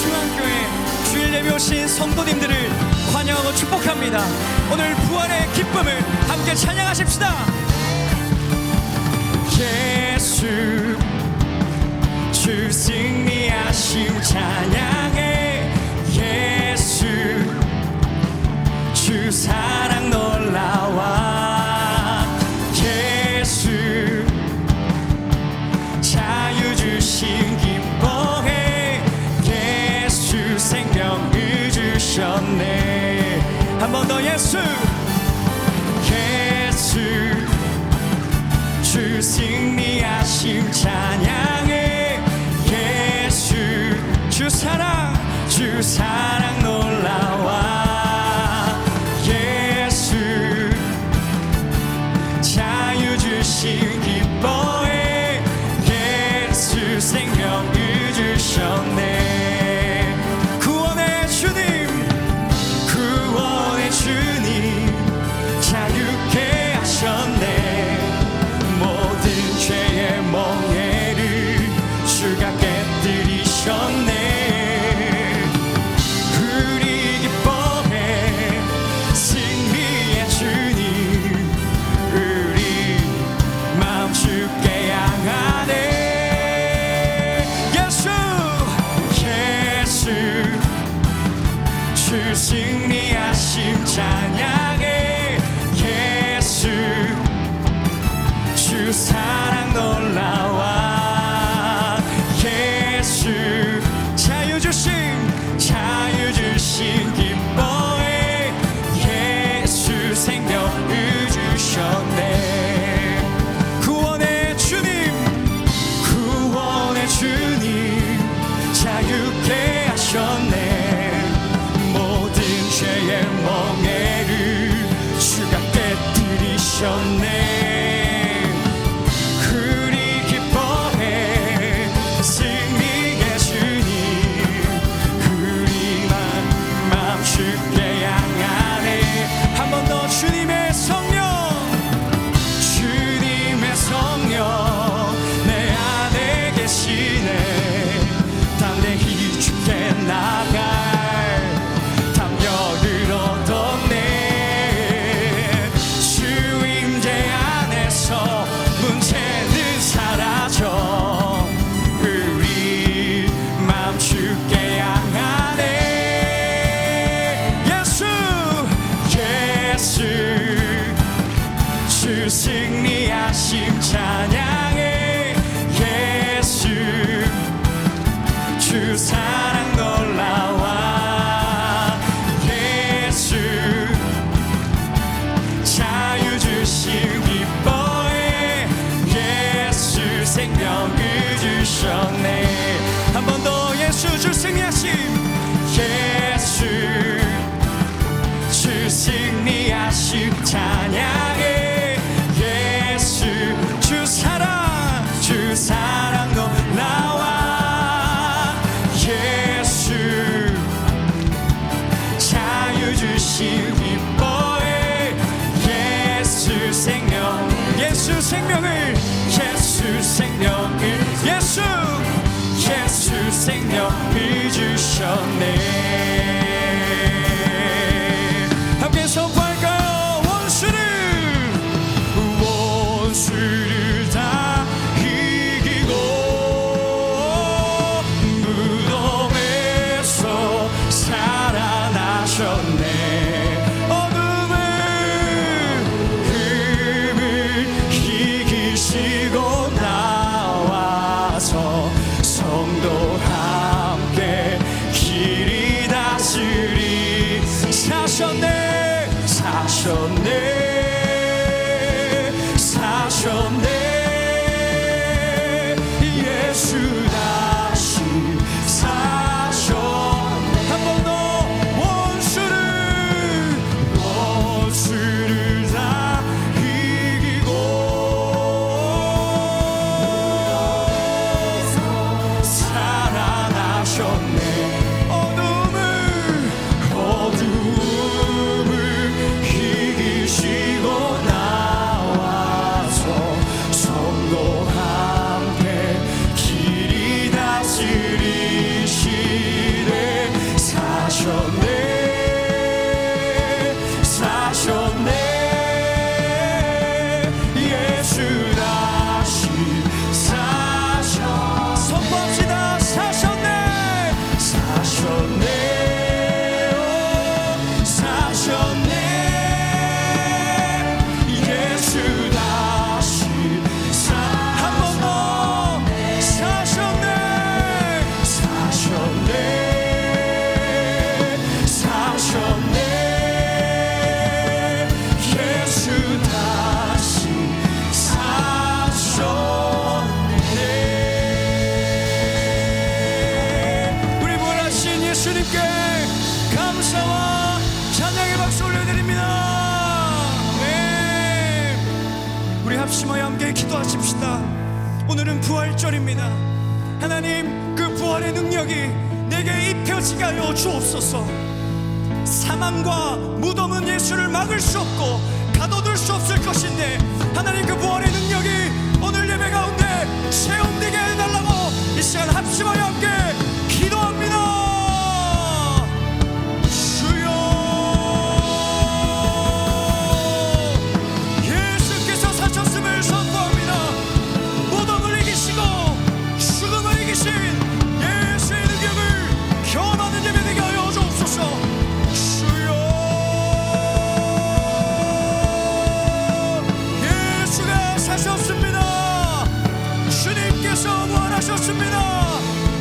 중앙교회 주일 예배 오신 성도님들을 환영하고 축복합니다. 오늘 부활의 기쁨을 함께 찬양하십시다. 예수 주 승리하심 찬양해. 예수 주 사랑 놀라와. 예수 자유 주신 기뻐해. 예수 생명을 주셨네. 한 번 더. 예수 예수 주 승리하심 찬양해. 예수 주 사랑 놀라와. 예수 자유 주신 기뻐해. 예수 생명을 주셨네. 구원의 주님 구원의 주님 자유케 하셨네. 모든 죄의 멍에를 주가 깨뜨리셨네. 우리 기뻐해 승리의 주님. 우리 마음 주께 향하네. 예수 예수 주 승리하심 찬양해. 예수 주 사랑 놀라와. 예수 자유 주신 기뻐해. 예수 생명을 주셨네. 구원의 주님 자유케 하셨네. 모든 죄의 멍에를 주가 깨뜨리셨네. 주 승리하심 찬양해. 예수 주 사랑 놀라와. 예수 자유 주심 기뻐해. 예수 생명을 주셨네. 한 번 더. 예수 주 승리하심. 예수 주 승리하심 찬양해. 주 사랑 놀라와. 예수 자유 주심 기뻐해. 예수 생명을 예수 생명을 주셨네. 함께 선포할까요? 원수를 다 이기고 무덤에서 살아나셨네. 어둠을 이기시고 나와서 성도 함께 길이 기도하십시다. 오늘은 부활절입니다. 하나님, 그 부활의 능력이 내게 입혀지게 하여 주옵소서. 사망과 무덤은 예수를 막을 수 없고 가둬둘 수 없을 것인데, 하나님, 그 부활의 능력이 오늘 예배 가운데 체험되게 해달라고 이 시간 합심하여 함께 기도합니다.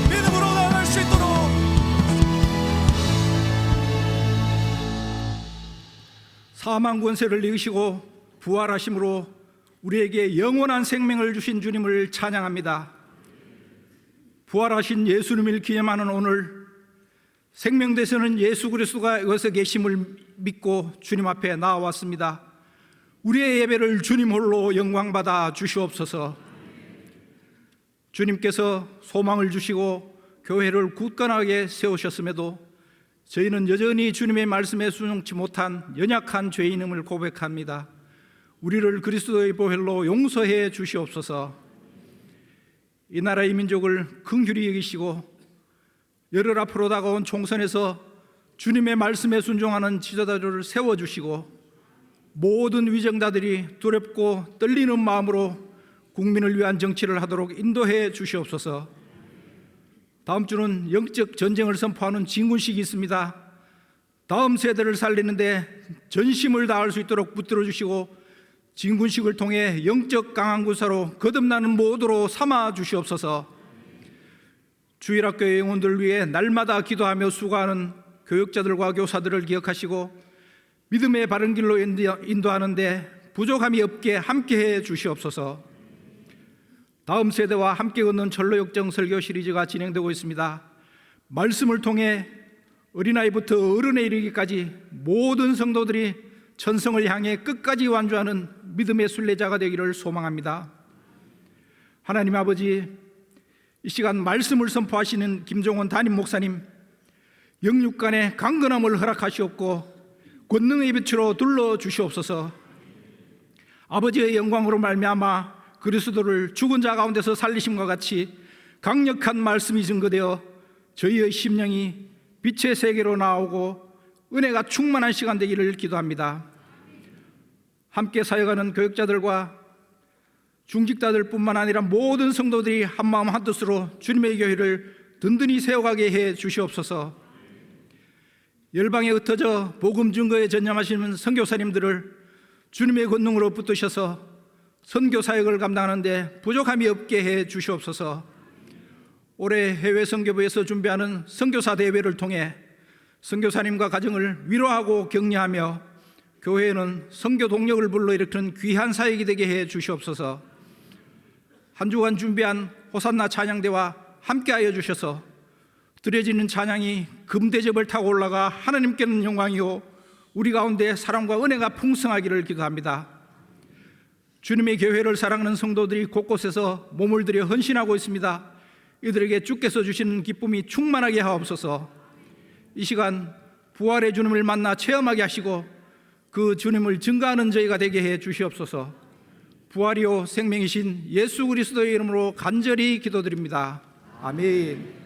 믿음으로 나아갈 수 있도록. 사망 권세를 이기시고 부활하심으로 우리에게 영원한 생명을 주신 주님을 찬양합니다. 부활하신 예수님을 기념하는 오늘, 생명대에서는 예수 그리스도가 여기서 계심을 믿고 주님 앞에 나와왔습니다. 우리의 예배를 주님 홀로 영광받아 주시옵소서. 주님께서 소망을 주시고 교회를 굳건하게 세우셨음에도 저희는 여전히 주님의 말씀에 순종치 못한 연약한 죄인임을 고백합니다. 우리를 그리스도의 보혈로 용서해 주시옵소서. 이 나라의 민족을 긍휼히 여기시고 열흘 앞으로 다가온 총선에서 주님의 말씀에 순종하는 지도자들을 세워주시고 모든 위정자들이 두렵고 떨리는 마음으로 국민을 위한 정치를 하도록 인도해 주시옵소서. 다음 주는 영적 전쟁을 선포하는 진군식이 있습니다. 다음 세대를 살리는데 전심을 다할 수 있도록 붙들어 주시고 진군식을 통해 영적 강한 군사로 거듭나는 모두로 삼아 주시옵소서. 주일학교의 영혼들을 위해 날마다 기도하며 수고하는 교육자들과 교사들을 기억하시고 믿음의 바른 길로 인도하는데 부족함이 없게 함께해 주시옵소서. 다음 세대와 함께 걷는 철로역정 설교 시리즈가 진행되고 있습니다. 말씀을 통해 어린아이부터 어른에 이르기까지 모든 성도들이 천성을 향해 끝까지 완주하는 믿음의 순례자가 되기를 소망합니다. 하나님 아버지, 이 시간 말씀을 선포하시는 김종원 담임 목사님, 영육간의 강건함을 허락하시옵고 권능의 빛으로 둘러주시옵소서. 아버지의 영광으로 말미암아 그리스도를 죽은 자 가운데서 살리심과 같이 강력한 말씀이 증거되어 저희의 심령이 빛의 세계로 나오고 은혜가 충만한 시간 되기를 기도합니다. 함께 사역하는 교육자들과 중직자들 뿐만 아니라 모든 성도들이 한마음 한뜻으로 주님의 교회를 든든히 세워가게 해 주시옵소서. 열방에 흩어져 복음 증거에 전념하시는 선교사님들을 주님의 권능으로 붙드셔서 선교 사역을 감당하는데 부족함이 없게 해 주시옵소서. 올해 해외 선교부에서 준비하는 선교사 대회를 통해 선교사님과 가정을 위로하고 격려하며 교회에는 선교 동력을 불러일으키는 귀한 사역이 되게 해 주시옵소서. 한 주간 준비한 호산나 찬양대와 함께하여 주셔서 드려지는 찬양이 금대접을 타고 올라가 하나님께는 영광이요 우리 가운데 사랑과 은혜가 풍성하기를 기도합니다. 주님의 교회를 사랑하는 성도들이 곳곳에서 몸을 들여 헌신하고 있습니다. 이들에게 주께서 주시는 기쁨이 충만하게 하옵소서. 이 시간 부활의 주님을 만나 체험하게 하시고 그 주님을 증거하는 저희가 되게 해 주시옵소서. 부활이요 생명이신 예수 그리스도의 이름으로 간절히 기도드립니다. 아멘.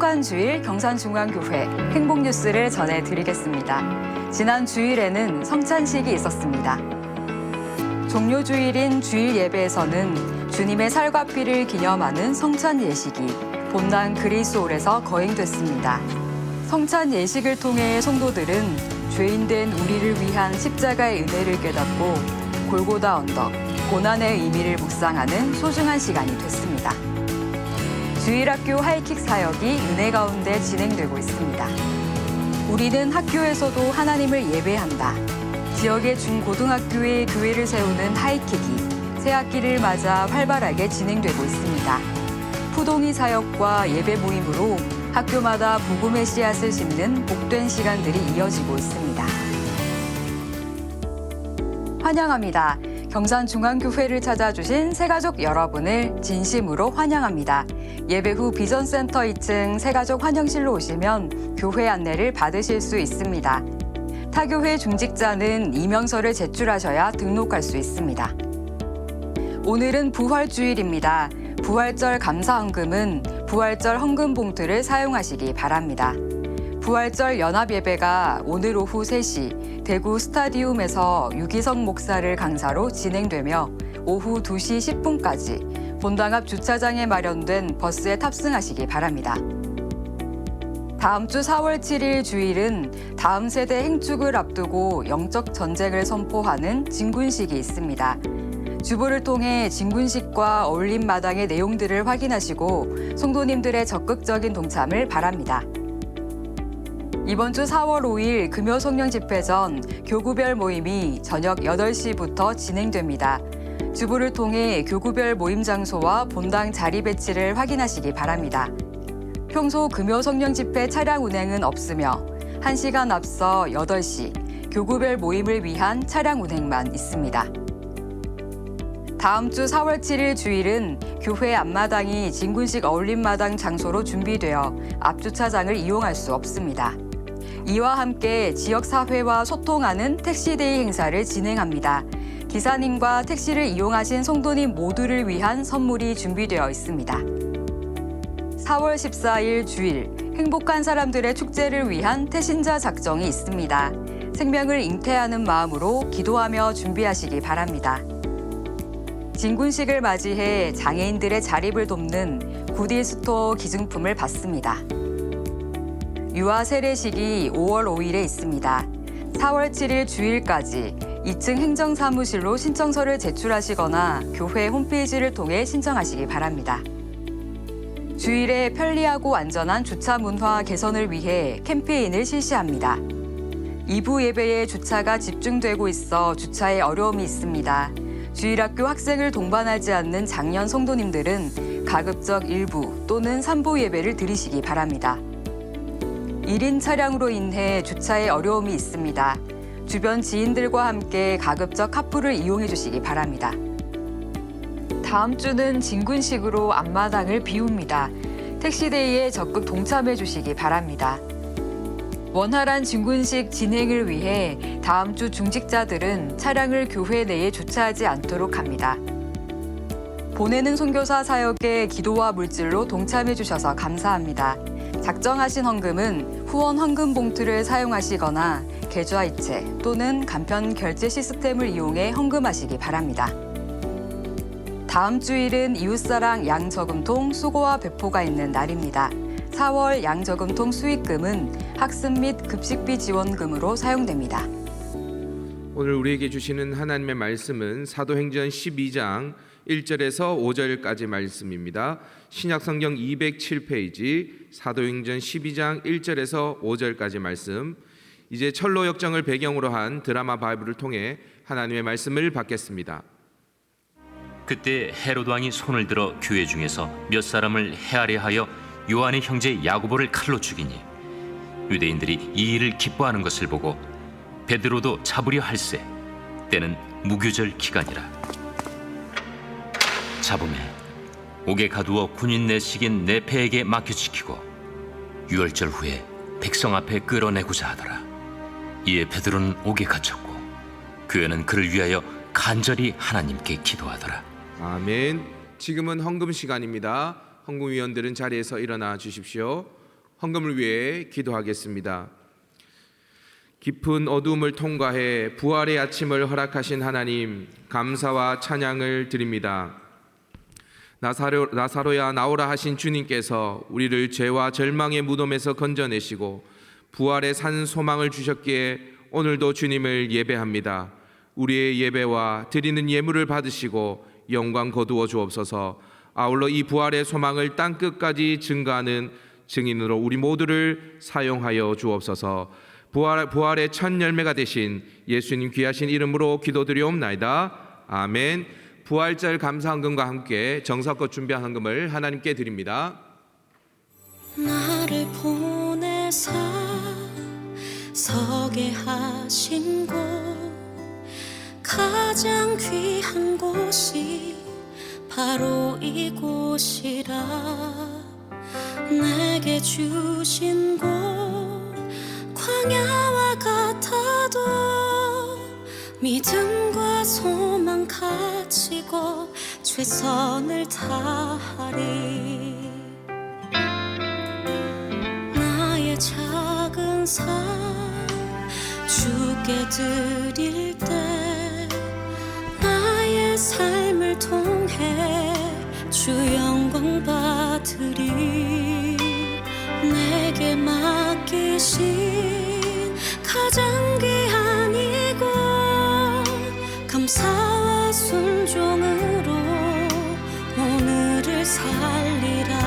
행복한 주일 경산중앙교회 행복뉴스를 전해드리겠습니다. 지난 주일에는 성찬식이 있었습니다. 종료주일인 주일 예배에서는 주님의 살과 피를 기념하는 성찬 예식이 본당 그리스홀에서 거행됐습니다. 성찬 예식을 통해 성도들은 죄인된 우리를 위한 십자가의 은혜를 깨닫고 골고다 언덕, 고난의 의미를 묵상하는 소중한 시간이 됐습니다. 주일학교 하이킥 사역이 은혜 가운데 진행되고 있습니다. 우리는 학교에서도 하나님을 예배한다. 지역의 중고등학교에 교회를 세우는 하이킥이 새 학기를 맞아 활발하게 진행되고 있습니다. 푸동이 사역과 예배 모임으로 학교마다 복음의 씨앗을 심는 복된 시간들이 이어지고 있습니다. 환영합니다. 경산중앙교회를 찾아주신 새가족 여러분을 진심으로 환영합니다. 예배 후 비전센터 2층 새가족 환영실로 오시면 교회 안내를 받으실 수 있습니다. 타교회 중직자는 이명서를 제출하셔야 등록할 수 있습니다. 오늘은 부활주일입니다. 부활절 감사헌금은 부활절 헌금 봉투를 사용하시기 바랍니다. 부활절 연합예배가 오늘 오후 3시 대구 스타디움에서 유기성 목사를 강사로 진행되며 오후 2시 10분까지 본당 앞 주차장에 마련된 버스에 탑승하시기 바랍니다. 다음 주 4월 7일 주일은 다음 세대 행축을 앞두고 영적 전쟁을 선포하는 진군식이 있습니다. 주보를 통해 진군식과 어울림 마당의 내용들을 확인하시고 성도님들의 적극적인 동참을 바랍니다. 이번 주 4월 5일 금요 성령 집회 전 교구별 모임이 저녁 8시부터 진행됩니다. 주보를 통해 교구별 모임 장소와 본당 자리 배치를 확인하시기 바랍니다. 평소 금요 성령 집회 차량 운행은 없으며 1시간 앞서 8시 교구별 모임을 위한 차량 운행만 있습니다. 다음 주 4월 7일 주일은 교회 앞마당이 진군식 어울림마당 장소로 준비되어 앞주차장을 이용할 수 없습니다. 이와 함께 지역사회와 소통하는 택시데이 행사를 진행합니다. 기사님과 택시를 이용하신 성도님 모두를 위한 선물이 준비되어 있습니다. 4월 14일 주일, 행복한 사람들의 축제를 위한 태신자 작정이 있습니다. 생명을 잉태하는 마음으로 기도하며 준비하시기 바랍니다. 진군식을 맞이해 장애인들의 자립을 돕는 구디스토어 기증품을 받습니다. 유아 세례식이 5월 5일에 있습니다. 4월 7일 주일까지 2층 행정사무실로 신청서를 제출하시거나 교회 홈페이지를 통해 신청하시기 바랍니다. 주일에 편리하고 안전한 주차 문화 개선을 위해 캠페인을 실시합니다. 2부 예배에 주차가 집중되고 있어 주차에 어려움이 있습니다. 주일학교 학생을 동반하지 않는 장년 성도님들은 가급적 1부 또는 3부 예배를 드리시기 바랍니다. 1인 차량으로 인해 주차에 어려움이 있습니다. 주변 지인들과 함께 가급적 카풀을 이용해 주시기 바랍니다. 다음 주는 진군식으로 앞마당을 비웁니다. 택시데이에 적극 동참해 주시기 바랍니다. 원활한 진군식 진행을 위해 다음 주 중직자들은 차량을 교회 내에 주차하지 않도록 합니다. 보내는 선교사 사역에 기도와 물질로 동참해 주셔서 감사합니다. 작정하신 헌금은 후원 헌금 봉투를 사용하시거나 계좌이체 또는 간편 결제 시스템을 이용해 헌금하시기 바랍니다. 다음 주일은 이웃사랑 양저금통 수고와 배포가 있는 날입니다. 4월 양저금통 수익금은 학습 및 급식비 지원금으로 사용됩니다. 오늘 우리에게 주시는 하나님의 말씀은 사도행전 12장 1절에서 5절까지 말씀입니다. 신약성경 207페이지 사도행전 12장 1절에서 5절까지 말씀. 이제 철로 역정을 배경으로 한 드라마 바이블을 통해 하나님의 말씀을 받겠습니다. 그때 헤롯 왕이 손을 들어 교회 중에서 몇 사람을 헤아려 하여 요한의 형제 야고보를 칼로 죽이니 유대인들이 이 일을 기뻐하는 것을 보고 베드로도 잡으려 할세 때는 무교절 기간이라. 잡음에 옥에 가두어 군인 내식인 네페에게 맡겨지키고 유월절 후에 백성 앞에 끌어내고자 하더라. 이에 베드로는 옥에 갇혔고 교회는 그를 위하여 간절히 하나님께 기도하더라. 아멘. 지금은 헌금 시간입니다. 헌금위원들은 자리에서 일어나 주십시오. 헌금을 위해 기도하겠습니다. 깊은 어두움을 통과해 부활의 아침을 허락하신 하나님, 감사와 찬양을 드립니다. 나사로야 나오라 하신 주님께서 우리를 죄와 절망의 무덤에서 건져내시고 부활의 산 소망을 주셨기에 오늘도 주님을 예배합니다. 우리의 예배와 드리는 예물을 받으시고 영광 거두어 주옵소서. 아울러 이 부활의 소망을 땅끝까지 증거하는 증인으로 우리 모두를 사용하여 주옵소서. 부활의 첫 열매가 되신 예수님 귀하신 이름으로 기도드리옵나이다. 아멘. 부활절 감사헌금과 함께 정성껏 준비한 헌금을 하나님께 드립니다. 나를 보내사 서게 하신 곳 가장 귀한 곳이 바로 이곳이라. 내게 주신 곳 광야와 같아도 믿음과 소망 가지고 최선을 다하리. 나의 작은 삶 주께 드릴 때 나의 삶을 통해 주 영광 받으리. 내게 맡기신 가장 귀한 이곳 감사와 순종으로 오늘을 살리라.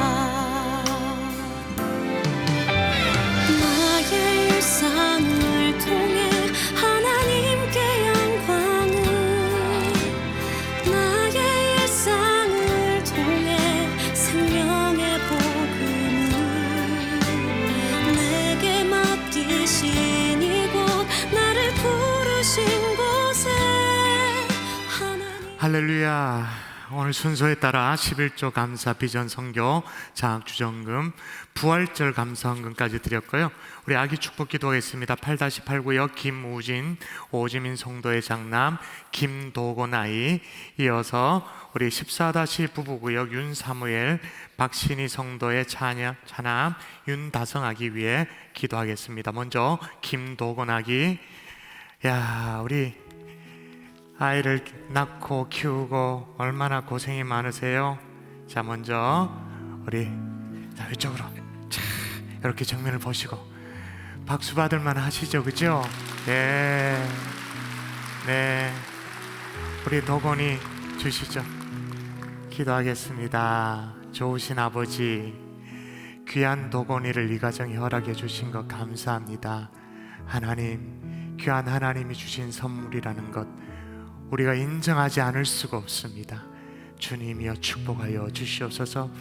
나의 일상을 통해 하나님께 영광을, 나의 일상을 통해 생명의 복음을, 내게 맡기신 이곳 나를 부르신 곳에 하나님. 할렐루야. 오늘 순서에 따라 11조 감사 비전 선교 장학주정금 부활절 감사헌금까지 드렸고요. 우리 아기 축복 기도하겠습니다. 8-8구역 김우진 오지민 성도의 장남 김도곤 아이, 이어서 우리 14- 부부구역 윤사무엘 박신희 성도의 차남 윤다성 아기 위해 기도하겠습니다. 먼저 김도곤 아기. 야, 우리 아이를 낳고 키우고 얼마나 고생이 많으세요. 자, 먼저 우리 이쪽으로 자, 이렇게 정면을 보시고 박수 받을 만 하시죠, 그죠? 네, 네, 우리 도건이 주시죠. 기도하겠습니다. 좋으신 아버지, 귀한 도건이를 이 가정에 허락해 주신 것 감사합니다. 하나님, 귀한 하나님이 주신 선물이라는 것 우리가 인정하지 않을 수가 없습니다. 주님이여 축복하여 주시옵소서.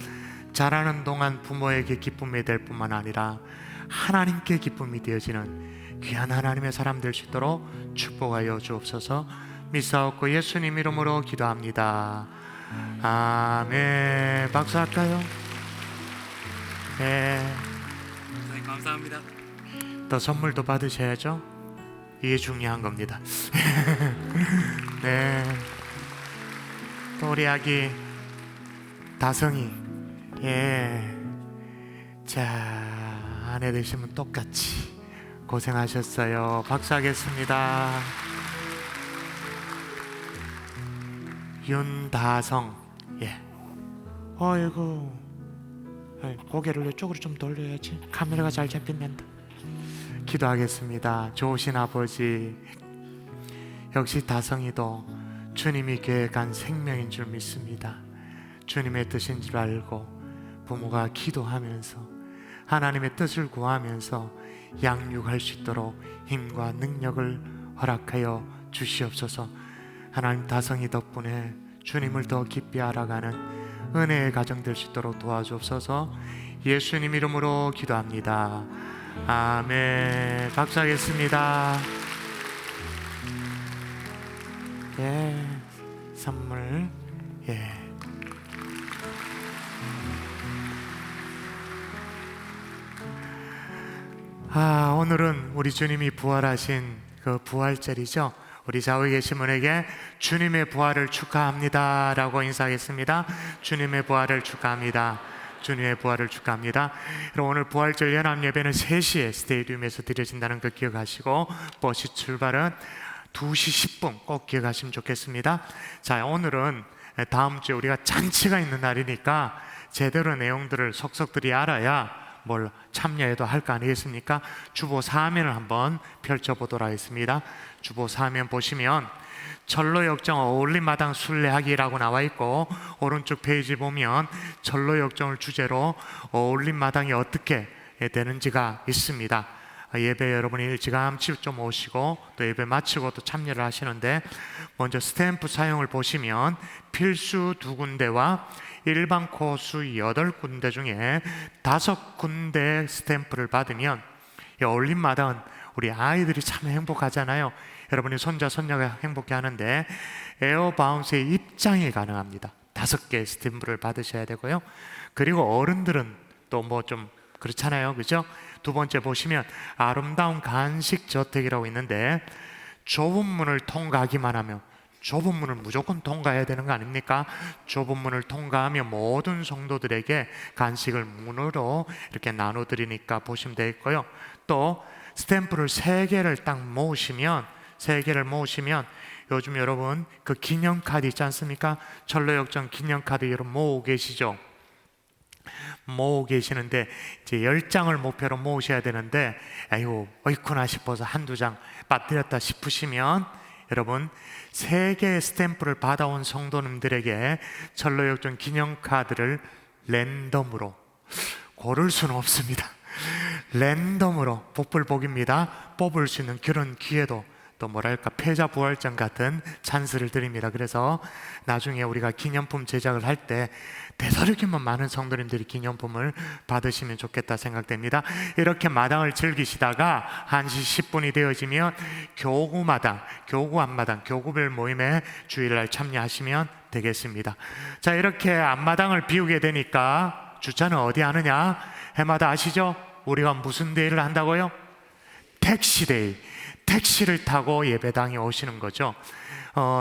자라는 동안 부모에게 기쁨이 될 뿐만 아니라 하나님께 기쁨이 되어지는 귀한 하나님의 사람 될 수 있도록 축복하여 주옵소서. 믿사옵고 예수님 이름으로 기도합니다. 아멘. 박수할까요? 네, 감사합니다. 또 선물도 받으셔야죠. 이게 중요한 겁니다. 네, 또 우리 아기 다성이, 예, 자, 아내 되시면 똑같이 고생하셨어요. 박수하겠습니다. 윤다성, 예, 어이구, 고개를 이쪽으로 좀 돌려야지. 카메라가 잘 잡힌단다. 기도하겠습니다. 좋으신 아버지, 역시 다성이도 주님이 계획한 생명인 줄 믿습니다. 주님의 뜻인 줄 알고 부모가 기도하면서 하나님의 뜻을 구하면서 양육할 수 있도록 힘과 능력을 허락하여 주시옵소서. 하나님, 다성이 덕분에 주님을 더 깊이 알아가는 은혜의 가정 될 수 있도록 도와주옵소서. 예수님 이름으로 기도합니다. 아멘. 박수하겠습니다. 예, 선물. 예. 오늘은 우리 주님이 부활하신 그 부활절이죠. 우리 좌우에 계신 분에게 주님의 부활을 축하합니다 라고 인사하겠습니다. 주님의 부활을 축하합니다. 주님의 부활을 축하합니다. 오늘 부활절 연합 예배는 3시에 스테디움에서 드려진다는 거 기억하시고 버스 출발은 2시 10분 꼭 기억하시면 좋겠습니다. 자, 오늘은 다음 주에 우리가 잔치가 있는 날이니까 제대로 내용들을 속속들이 알아야 뭘 참여해도 할 거 아니겠습니까? 주보 사면을 한번 펼쳐보도록 하겠습니다. 주보 사면 보시면 전로역정 어울림마당 순례하기라고 나와 있고, 오른쪽 페이지 보면 전로역정을 주제로 어울림마당이 어떻게 되는지가 있습니다. 예배 여러분이 일찌감치 좀 오시고 또 예배 마치고 또 참여를 하시는데, 먼저 스탬프 사용을 보시면 필수 2군데와 일반 코수 8군데 중에 5군데 스탬프를 받으면 이 어울림마당은 우리 아이들이 참 행복하잖아요. 여러분이 손자 손녀가 행복해 하는데 에어바운스의 입장이 가능합니다. 5개 스탬프를 받으셔야 되고요. 그리고 어른들은 또 뭐 좀 그렇잖아요, 그죠? 두 번째 보시면 아름다운 간식 저택이라고 있는데 좁은 문을 통과하기만 하면 좁은 문을 무조건 통과해야 되는 거 아닙니까? 좁은 문을 통과하며 모든 성도들에게 간식을 문으로 이렇게 나눠드리니까 보시면 되겠고요. 또 스탬프를 3개를 딱 모으시면, 3개를 모으시면 요즘 여러분 그 기념카드 있지 않습니까? 철로역전 기념카드 여러분 모으고 계시죠? 모으고 계시는데 이제 10장을 목표로 모으셔야 되는데, 아이고 어이쿠나 싶어서 한두 장 빠뜨렸다 싶으시면 여러분 3개의 스탬프를 받아온 성도님들에게 철로역전 기념카드를 랜덤으로, 고를 수는 없습니다. 랜덤으로 복불복입니다. 뽑을 수 있는 그런 기회도, 또 뭐랄까 패자부활전 같은 찬스를 드립니다. 그래서 나중에 우리가 기념품 제작을 할 때 되도록이면 많은 성도님들이 기념품을 받으시면 좋겠다 생각됩니다. 이렇게 마당을 즐기시다가 1시 10분이 되어지면 교구마당, 교구 앞마당, 교구별 모임에 주일날 참여하시면 되겠습니다. 자, 이렇게 앞마당을 비우게 되니까 주차는 어디 하느냐? 해마다 아시죠? 우리가 무슨 데이를 한다고요? 택시데이. 택시를 타고 예배당에 오시는 거죠.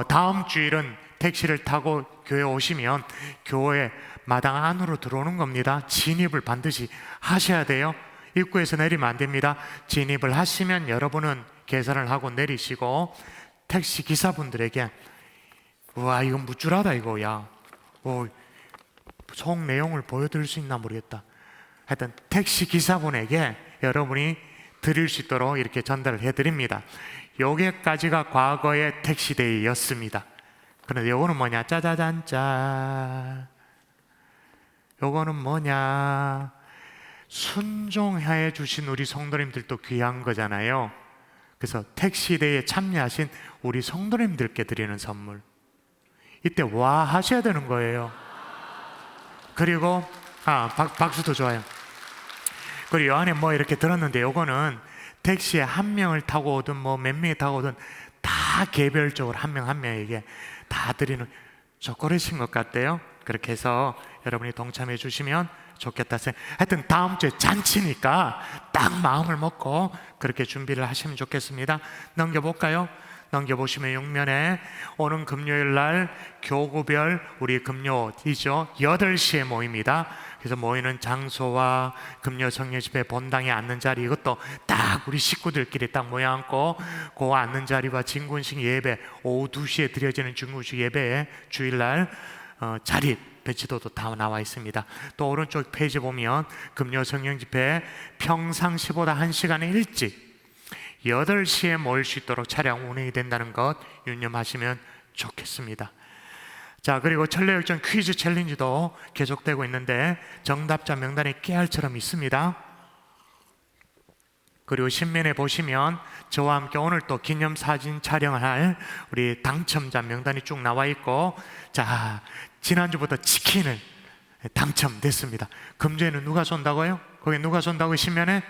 다음 주일은 택시를 타고 교회 오시면 교회 마당 안으로 들어오는 겁니다. 진입을 반드시 하셔야 돼요. 입구에서 내리면 안 됩니다. 진입을 하시면 여러분은 계산을 하고 내리시고, 택시 기사분들에게 우와 이건 무줄하다 이거, 야 속 내용을 보여드릴 수 있나 모르겠다. 하여튼 택시 기사분에게 여러분이 드릴 수 있도록 이렇게 전달을 해드립니다. 요게까지가 과거의 택시데이였습니다. 그런데 요거는 뭐냐? 짜자잔짜. 요거는 뭐냐? 순종해 주신 우리 성도님들도 귀한 거잖아요. 그래서 택시데이에 참여하신 우리 성도님들께 드리는 선물. 이때 와 하셔야 되는 거예요. 그리고 박수도 좋아요. 그리고 이 안에 뭐 이렇게 들었는데, 요거는 택시에 한 명을 타고 오든 뭐 몇 명이 타고 오든 다 개별적으로 한 명 한 명에게 다 드리는 초콜릿인 것 같대요. 그렇게 해서 여러분이 동참해 주시면 좋겠다. 하여튼 다음 주에 잔치니까 딱 마음을 먹고 그렇게 준비를 하시면 좋겠습니다. 넘겨볼까요? 넘겨보시면 6면에 오는 금요일 날 교구별 우리 금요이죠. 8시에 모입니다. 그래서 모이는 장소와 금요 성령 집회 본당에 앉는 자리, 이것도 딱 우리 식구들끼리 딱 모여 앉고 그 앉는 자리와 진군식 예배, 오후 2시에 드려지는 진군식 예배에 주일날 자리 배치도도 다 나와 있습니다. 또 오른쪽 페이지 보면 금요 성령 집회 평상시보다 1시간 일찍 8시에 모일 수 있도록 차량 운행이 된다는 것 유념하시면 좋겠습니다. 자, 그리고 철로역전 퀴즈 챌린지도 계속되고 있는데 정답자 명단이 깨알처럼 있습니다. 그리고 신면에 보시면 저와 함께 오늘 또 기념사진 촬영을 할 우리 당첨자 명단이 쭉 나와 있고, 자, 지난주부터 치킨을 당첨됐습니다. 금주에는 누가 쏜다고요? 거기 누가 쏜다고 신면에?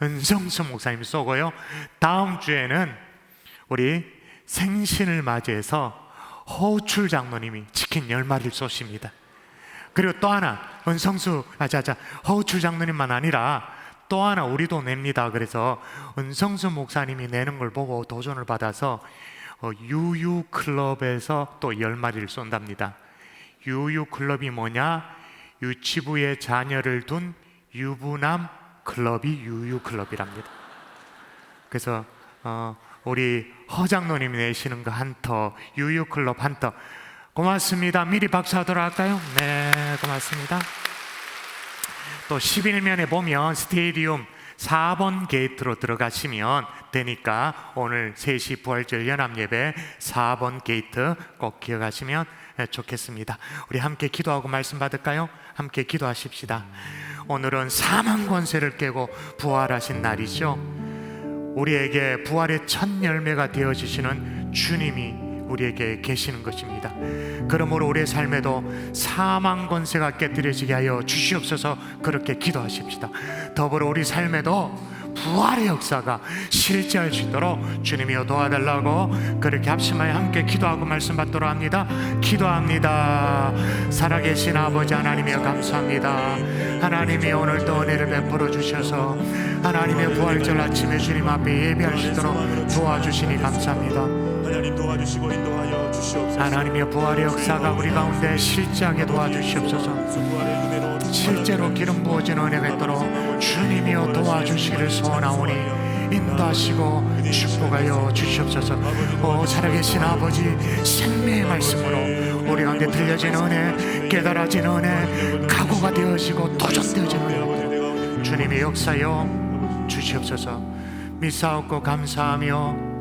은성수 목사님이 쏘고요. 다음 주에는 우리 생신을 맞이해서 허우출 장로님이 치킨 10마리를 쏘십니다. 그리고 또 하나 은성수 허우출 장로님만 아니라 또 하나 우리도 냅니다. 그래서 은성수 목사님이 내는 걸 보고 도전을 받아서 유유클럽에서 또 10마리를 쏜답니다. 유유클럽이 뭐냐? 유치부에 자녀를 둔 유부남 클럽이 유유클럽이랍니다. 그래서 우리 허장로님이 내시는 거 한 터, 유유클럽 한 터. 고맙습니다. 미리 박수하도록 할까요? 네, 고맙습니다. 또 11면에 보면 스테디움 4번 게이트로 들어가시면 되니까 오늘 3시 부활절 연합예배 4번 게이트 꼭 기억하시면 좋겠습니다. 우리 함께 기도하고 말씀 받을까요? 함께 기도하십시다. 오늘은 사망 권세를 깨고 부활하신 날이죠. 우리에게 부활의 첫 열매가 되어주시는 주님이 우리에게 계시는 것입니다. 그러므로 우리의 삶에도 사망 권세가 깨뜨려지게 하여 주시옵소서. 그렇게 기도하십시다. 더불어 우리 삶에도 부활의 역사가 실제할 수 있도록 주님이여 도와달라고 그렇게 합심하여 함께 기도하고 말씀 받도록 합니다. 기도합니다. 살아계신 아버지 하나님이여 감사합니다. 하나님이 오늘도 은혜를 베풀어 주셔서 하나님의 부활절 아침에 주님 앞에 예배할 수 있도록 도와주시니 감사합니다. 하나님 도와주시고 인도하여 주시옵소서. 하나님의 부활의 역사가 우리 가운데 실제하게 도와주시옵소서. 부활의 은혜로 실제로 기름 부어진 은혜가 있도록 주님이여 도와주시기를 소원하오니 인도하시고 축복하여 주시옵소서. 살아계신 아버지, 생명의 말씀으로 우리 가운데 들려진 은혜, 깨달아진 은혜, 각오가 되어지고 도전되어진 은혜 주님의 역사여 주시옵소서. 믿사옵고 감사하며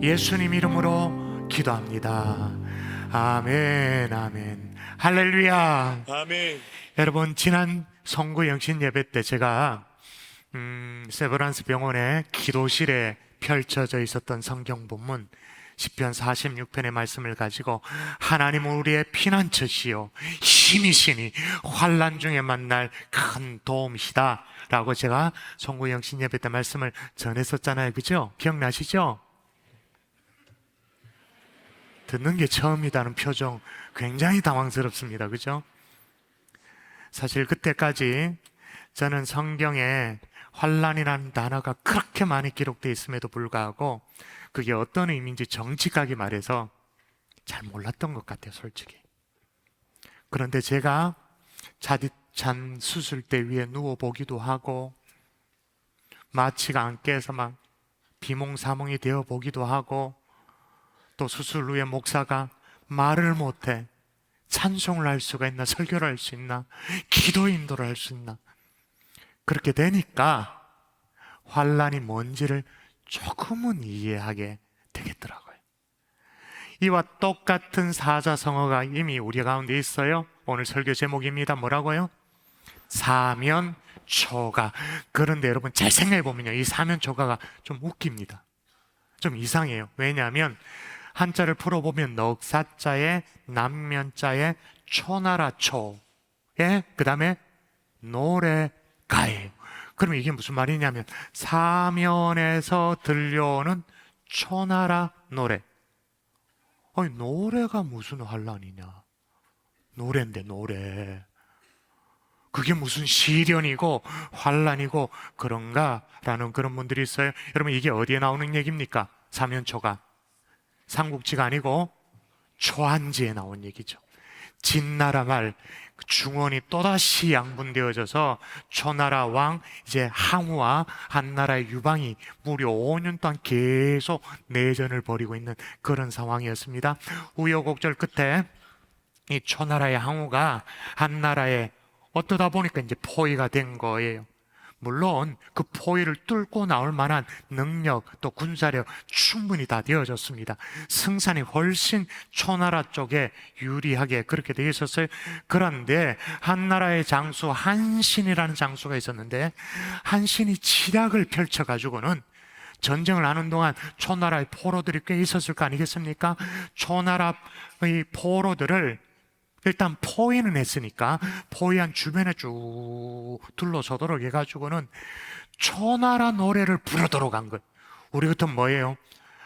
예수님 이름으로 기도합니다. 아멘, 아멘, 할렐루야. 아멘. 여러분, 지난 성구 영신 예배 때 제가 세브란스 병원의 기도실에 펼쳐져 있었던 성경 본문 시편 46편의 말씀을 가지고 하나님은 우리의 피난처시요 힘이시니 환난 중에 만날 큰 도움이시다 라고 제가 성구 영신 예배 때 말씀을 전했었잖아요. 그죠? 기억나시죠? 듣는 게 처음이다는 표정 굉장히 당황스럽습니다. 그죠? 사실 그때까지 저는 성경에 환난이라는 단어가 그렇게 많이 기록되어 있음에도 불구하고 그게 어떤 의미인지 정직하게 말해서 잘 몰랐던 것 같아요, 솔직히. 그런데 제가 자디찬 수술대 위에 누워보기도 하고 마취가 안 깨서 막 비몽사몽이 되어보기도 하고 또 수술 후에 목사가 말을 못해 찬송을 할 수가 있나, 설교를 할 수 있나, 기도 인도를 할 수 있나, 그렇게 되니까 환난이 뭔지를 조금은 이해하게 되겠더라고요. 이와 똑같은 사자성어가 이미 우리 가운데 있어요. 오늘 설교 제목입니다. 뭐라고요? 사면초가. 그런데 여러분 잘 생각해 보면요, 이 사면초가가 좀 웃깁니다. 좀 이상해요. 왜냐하면 한자를 풀어보면 넉사자에 남면자에 초나라초에 그 다음에 노래가예요. 그러면 이게 무슨 말이냐면 사면에서 들려오는 초나라 노래. 아니, 노래가 무슨 환난이냐? 노래인데 노래. 그게 무슨 시련이고 환난이고 그런가라는 그런 분들이 있어요. 여러분, 이게 어디에 나오는 얘기입니까? 사면초가 삼국지가 아니고 초한지에 나온 얘기죠. 진나라 말 중원이 또다시 양분되어져서 초나라 왕 이제 항우와 한나라의 유방이 무려 5년 동안 계속 내전을 벌이고 있는 그런 상황이었습니다. 우여곡절 끝에 이 초나라의 항우가 한나라에 어떠다 보니까 이제 포위가 된 거예요. 물론 그 포위를 뚫고 나올 만한 능력 또 군사력 충분히 다 되어졌습니다. 승산이 훨씬 초나라 쪽에 유리하게 그렇게 되어 있었어요. 그런데 한나라의 장수 한신이라는 장수가 있었는데 한신이 치략을 펼쳐가지고는 전쟁을 하는 동안 초나라의 포로들이 꽤 있었을 거 아니겠습니까? 초나라의 포로들을 일단 포위는 했으니까 포위한 주변에 쭉 둘러서도록 해가지고는 초나라 노래를 부르도록 한 거예요. 우리 같은 뭐예요?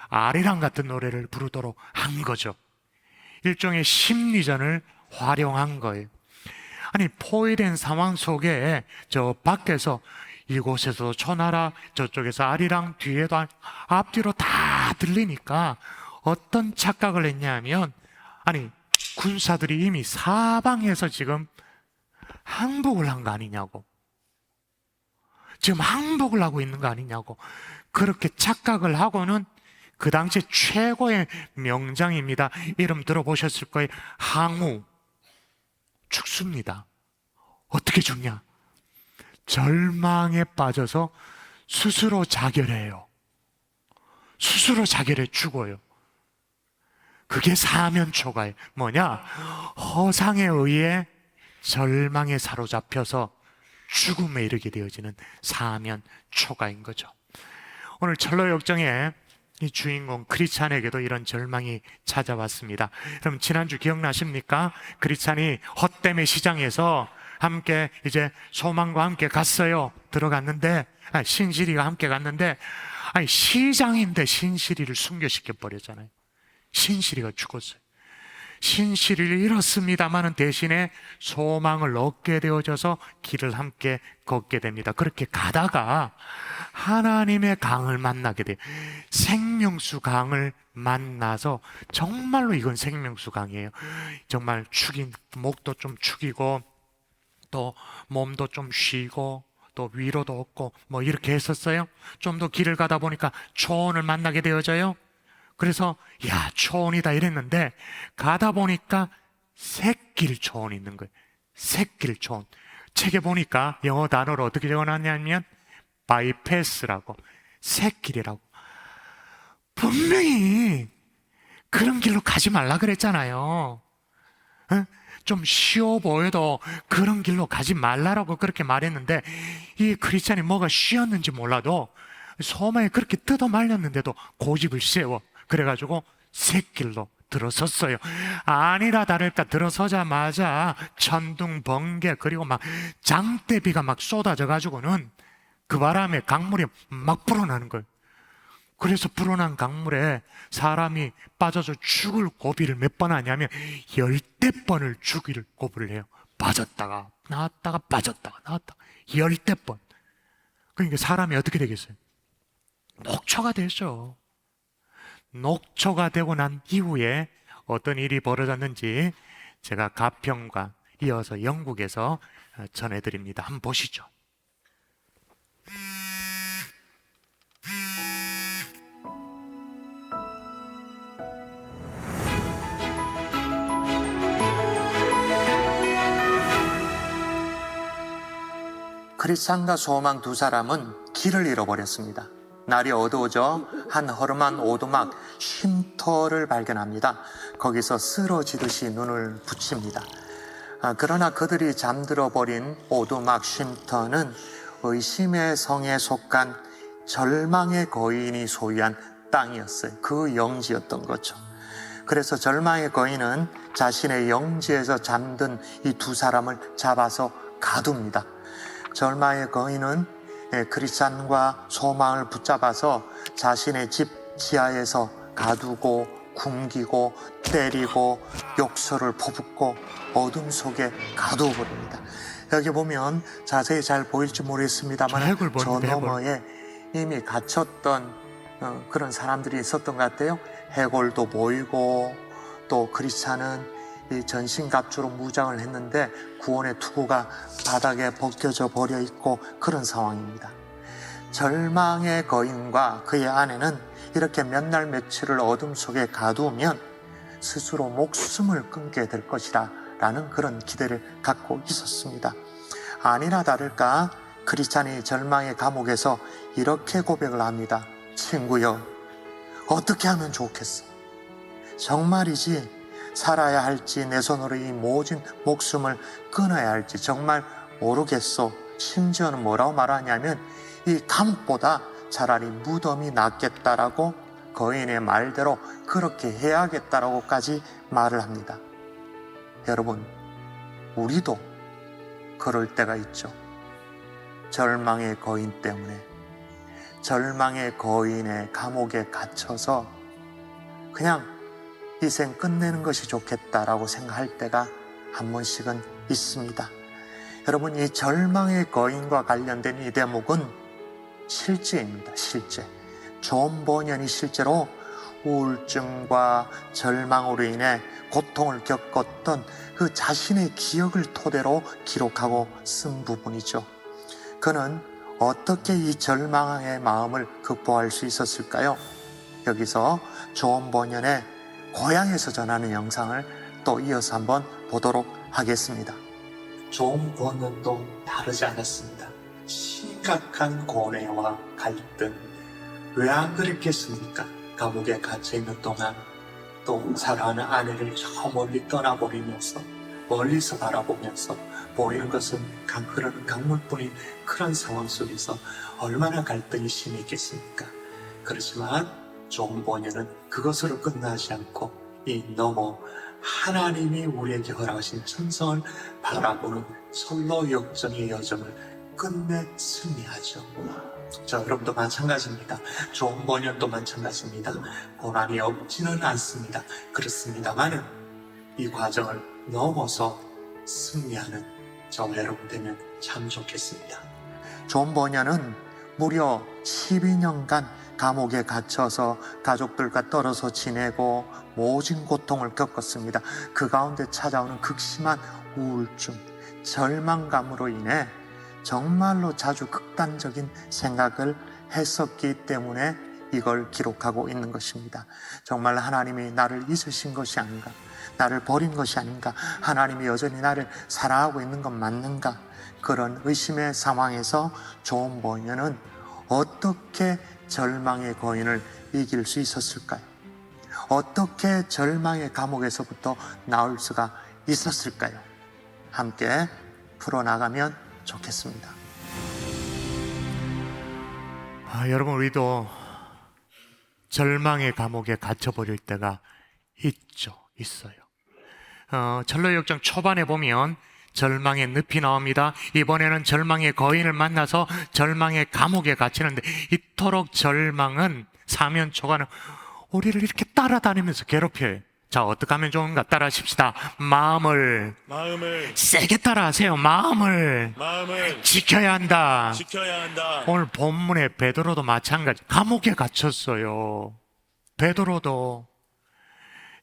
아리랑 같은 노래를 부르도록 한 거죠. 일종의 심리전을 활용한 거예요. 아니, 포위된 상황 속에 저 밖에서 이곳에서 초나라, 저쪽에서 아리랑, 뒤에도 앞뒤로 다 들리니까 어떤 착각을 했냐면, 아니, 군사들이 이미 사방에서 지금 항복을 한 거 아니냐고, 지금 항복을 하고 있는 거 아니냐고 그렇게 착각을 하고는 그 당시 최고의 명장입니다. 이름 들어보셨을 거예요. 항우 죽습니다. 어떻게 죽냐? 절망에 빠져서 스스로 자결해요. 스스로 자결해 죽어요. 그게 사면초가예요. 뭐냐? 허상에 의해 절망에 사로잡혀서 죽음에 이르게 되어지는 사면초가인 거죠. 오늘 철로 역정의 이 주인공 크리찬에게도 이런 절망이 찾아왔습니다. 그럼 지난주 기억나십니까? 크리찬이 헛됨의 시장에서 함께 이제 소망과 함께 갔어요. 들어갔는데 신실이가 함께 갔는데 시장인데 신실이를 순교시켜 버렸잖아요. 신실이가 죽었어요. 신실을 잃었습니다마는 대신에 소망을 얻게 되어져서 길을 함께 걷게 됩니다. 그렇게 가다가 하나님의 강을 만나게 돼요. 생명수 강을 만나서, 정말로 이건 생명수 강이에요. 정말 목도 좀 축이고 또 몸도 좀 쉬고 또 위로도 얻고 뭐 이렇게 했었어요. 좀 더 길을 가다 보니까 초원을 만나게 되어져요. 그래서 야, 초원이다 이랬는데 가다 보니까 새길 초원이 있는 거예요. 새길 초원. 책에 보니까 영어 단어로 어떻게 적어놨냐면 바이패스라고, 새길이라고. 분명히 그런 길로 가지 말라 그랬잖아요. 좀 쉬워 보여도 그런 길로 가지 말라라고 그렇게 말했는데, 이 크리스찬이 뭐가 쉬었는지 몰라도 소마에 그렇게 뜯어 말렸는데도 고집을 세워. 그래가지고 새길로 들어섰어요. 아니라 다를까 들어서자마자 천둥, 번개, 그리고 막 장대비가 막 쏟아져 가지고는 그 바람에 강물이 막 불어나는 거예요. 그래서 불어난 강물에 사람이 빠져서 죽을 고비를 몇 번 하냐면 10대번을 죽일 고비를 해요. 빠졌다가 나왔다가 빠졌다가 나왔다가 10대번. 그러니까 사람이 어떻게 되겠어요? 녹초가 되죠. 녹초가 되고 난 이후에 어떤 일이 벌어졌는지 제가 가평과 이어서 영국에서 전해드립니다. 한번 보시죠. 크리스찬과 소망 두 사람은 길을 잃어버렸습니다. 날이 어두워져 한 허름한 오두막 쉼터를 발견합니다. 거기서 쓰러지듯이 눈을 붙입니다. 그러나 그들이 잠들어 버린 오두막 쉼터는 의심의 성에 속한 절망의 거인이 소유한 땅이었어요. 그 영지였던 거죠. 그래서 절망의 거인은 자신의 영지에서 잠든 이 두 사람을 잡아서 가둡니다. 절망의 거인은 크리스찬과 소망을 붙잡아서 자신의 집 지하에서 가두고 굶기고 때리고 욕설을 퍼붓고 어둠 속에 가두어버립니다. 여기 보면 자세히 잘 보일지 모르겠습니다만 저 너머에 이미 갇혔던 그런 사람들이 있었던 것 같아요. 해골도 보이고 또 크리스찬은 이 전신갑주로 무장을 했는데 구원의 투구가 바닥에 벗겨져 버려 있고 그런 상황입니다. 절망의 거인과 그의 아내는 이렇게 몇 날 며칠을 어둠 속에 가두면 스스로 목숨을 끊게 될 것이라 라는 그런 기대를 갖고 있었습니다. 아니나 다를까 크리스찬이 절망의 감옥에서 이렇게 고백을 합니다. 친구여, 어떻게 하면 좋겠어? 정말이지 살아야 할지 내 손으로 이 모진 목숨을 끊어야 할지 정말 모르겠소. 심지어는 뭐라고 말하냐면 이 감옥보다 차라리 무덤이 낫겠다라고 거인의 말대로 그렇게 해야겠다라고까지 말을 합니다. 여러분, 우리도 그럴 때가 있죠. 절망의 거인 때문에, 절망의 거인의 감옥에 갇혀서 그냥 이 생 끝내는 것이 좋겠다라고 생각할 때가 한 번씩은 있습니다. 여러분, 이 절망의 거인과 관련된 이 대목은 실제입니다. 실제. 존 버년이 실제로 우울증과 절망으로 인해 고통을 겪었던 그 자신의 기억을 토대로 기록하고 쓴 부분이죠. 그는 어떻게 이 절망의 마음을 극복할 수 있었을까요? 여기서 존 버년의 고향에서 전하는 영상을 또 이어서 한번 보도록 하겠습니다. 존 버년도 다르지 않았습니다. 심각한 고뇌와 갈등. 왜 안 그랬겠습니까? 감옥에 갇혀있는 동안 또 사랑하는 아내를 저 멀리 떠나버리면서 멀리서 바라보면서 보이는 것은 흐르는 강물뿐인 그런 상황 속에서 얼마나 갈등이 심했겠습니까? 그렇지만 존 버년은 그것으로 끝나지 않고 이 너머 하나님이 우리에게 허락하신 천성을 바라보는 솔로 역정의 여정을 끝내 승리하죠. 자, 여러분도 마찬가지입니다. 존 버년도 마찬가지입니다. 고난이 없지는 않습니다. 그렇습니다만은 이 과정을 넘어서 승리하는 저와 여러분 되면 참 좋겠습니다. 존 버녀는 무려 12년간 감옥에 갇혀서 가족들과 떨어져 지내고 모진 고통을 겪었습니다. 그 가운데 찾아오는 극심한 우울증, 절망감으로 인해 정말로 자주 극단적인 생각을 했었기 때문에 이걸 기록하고 있는 것입니다. 정말 하나님이 나를 잊으신 것이 아닌가, 나를 버린 것이 아닌가, 하나님이 여전히 나를 사랑하고 있는 건 맞는가, 그런 의심의 상황에서 존 버녀는 어떻게 절망의 거인을 이길 수 있었을까요? 어떻게 절망의 감옥에서부터 나올 수가 있었을까요? 함께 풀어나가면 좋겠습니다. 여러분, 우리도 절망의 감옥에 갇혀버릴 때가 있어요. 철로역정 초반에 보면 절망의 늪이 나옵니다. 이번에는 절망의 거인을 만나서 절망의 감옥에 갇히는데, 이토록 절망은 사면초가는 우리를 이렇게 따라다니면서 괴롭혀요. 자, 어떻게 하면 좋은가? 따라하십시다. 마음을 세게 따라하세요. 마음을 지켜야 한다. 오늘 본문의 베드로도 마찬가지. 감옥에 갇혔어요. 베드로도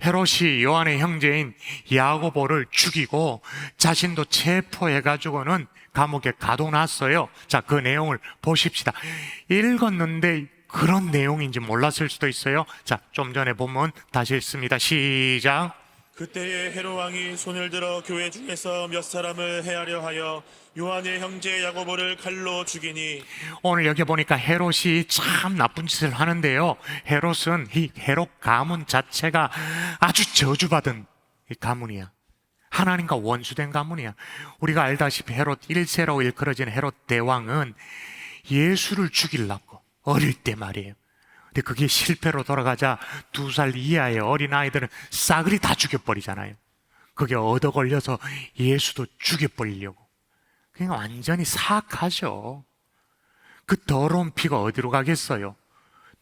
헤롯이 요한의 형제인 야고보를 죽이고 자신도 체포해가지고는 감옥에 가둬놨어요. 자, 그 내용을 보십시다. 읽었는데 그런 내용인지 몰랐을 수도 있어요. 자, 좀 전에 본문 다시 읽습니다. 시작. 그때에 헤롯 왕이 손을 들어 교회 중에서 몇 사람을 해하려 하여 요한의 형제 야고보를 칼로 죽이니. 오늘 여기 보니까 헤롯이 참 나쁜 짓을 하는데요. 헤롯은 이 헤롯 가문 자체가 아주 저주받은 가문이야. 하나님과 원수된 가문이야. 우리가 알다시피 헤롯 1세라고 일컬어진 헤롯 대왕은 예수를 죽이려고 어릴 때 말이에요. 근데 그게 실패로 돌아가자 2살 이하의 어린아이들은 싸그리 다 죽여버리잖아요. 그게 얻어 걸려서 예수도 죽여버리려고. 그러니까 완전히 사악하죠. 그 더러운 피가 어디로 가겠어요?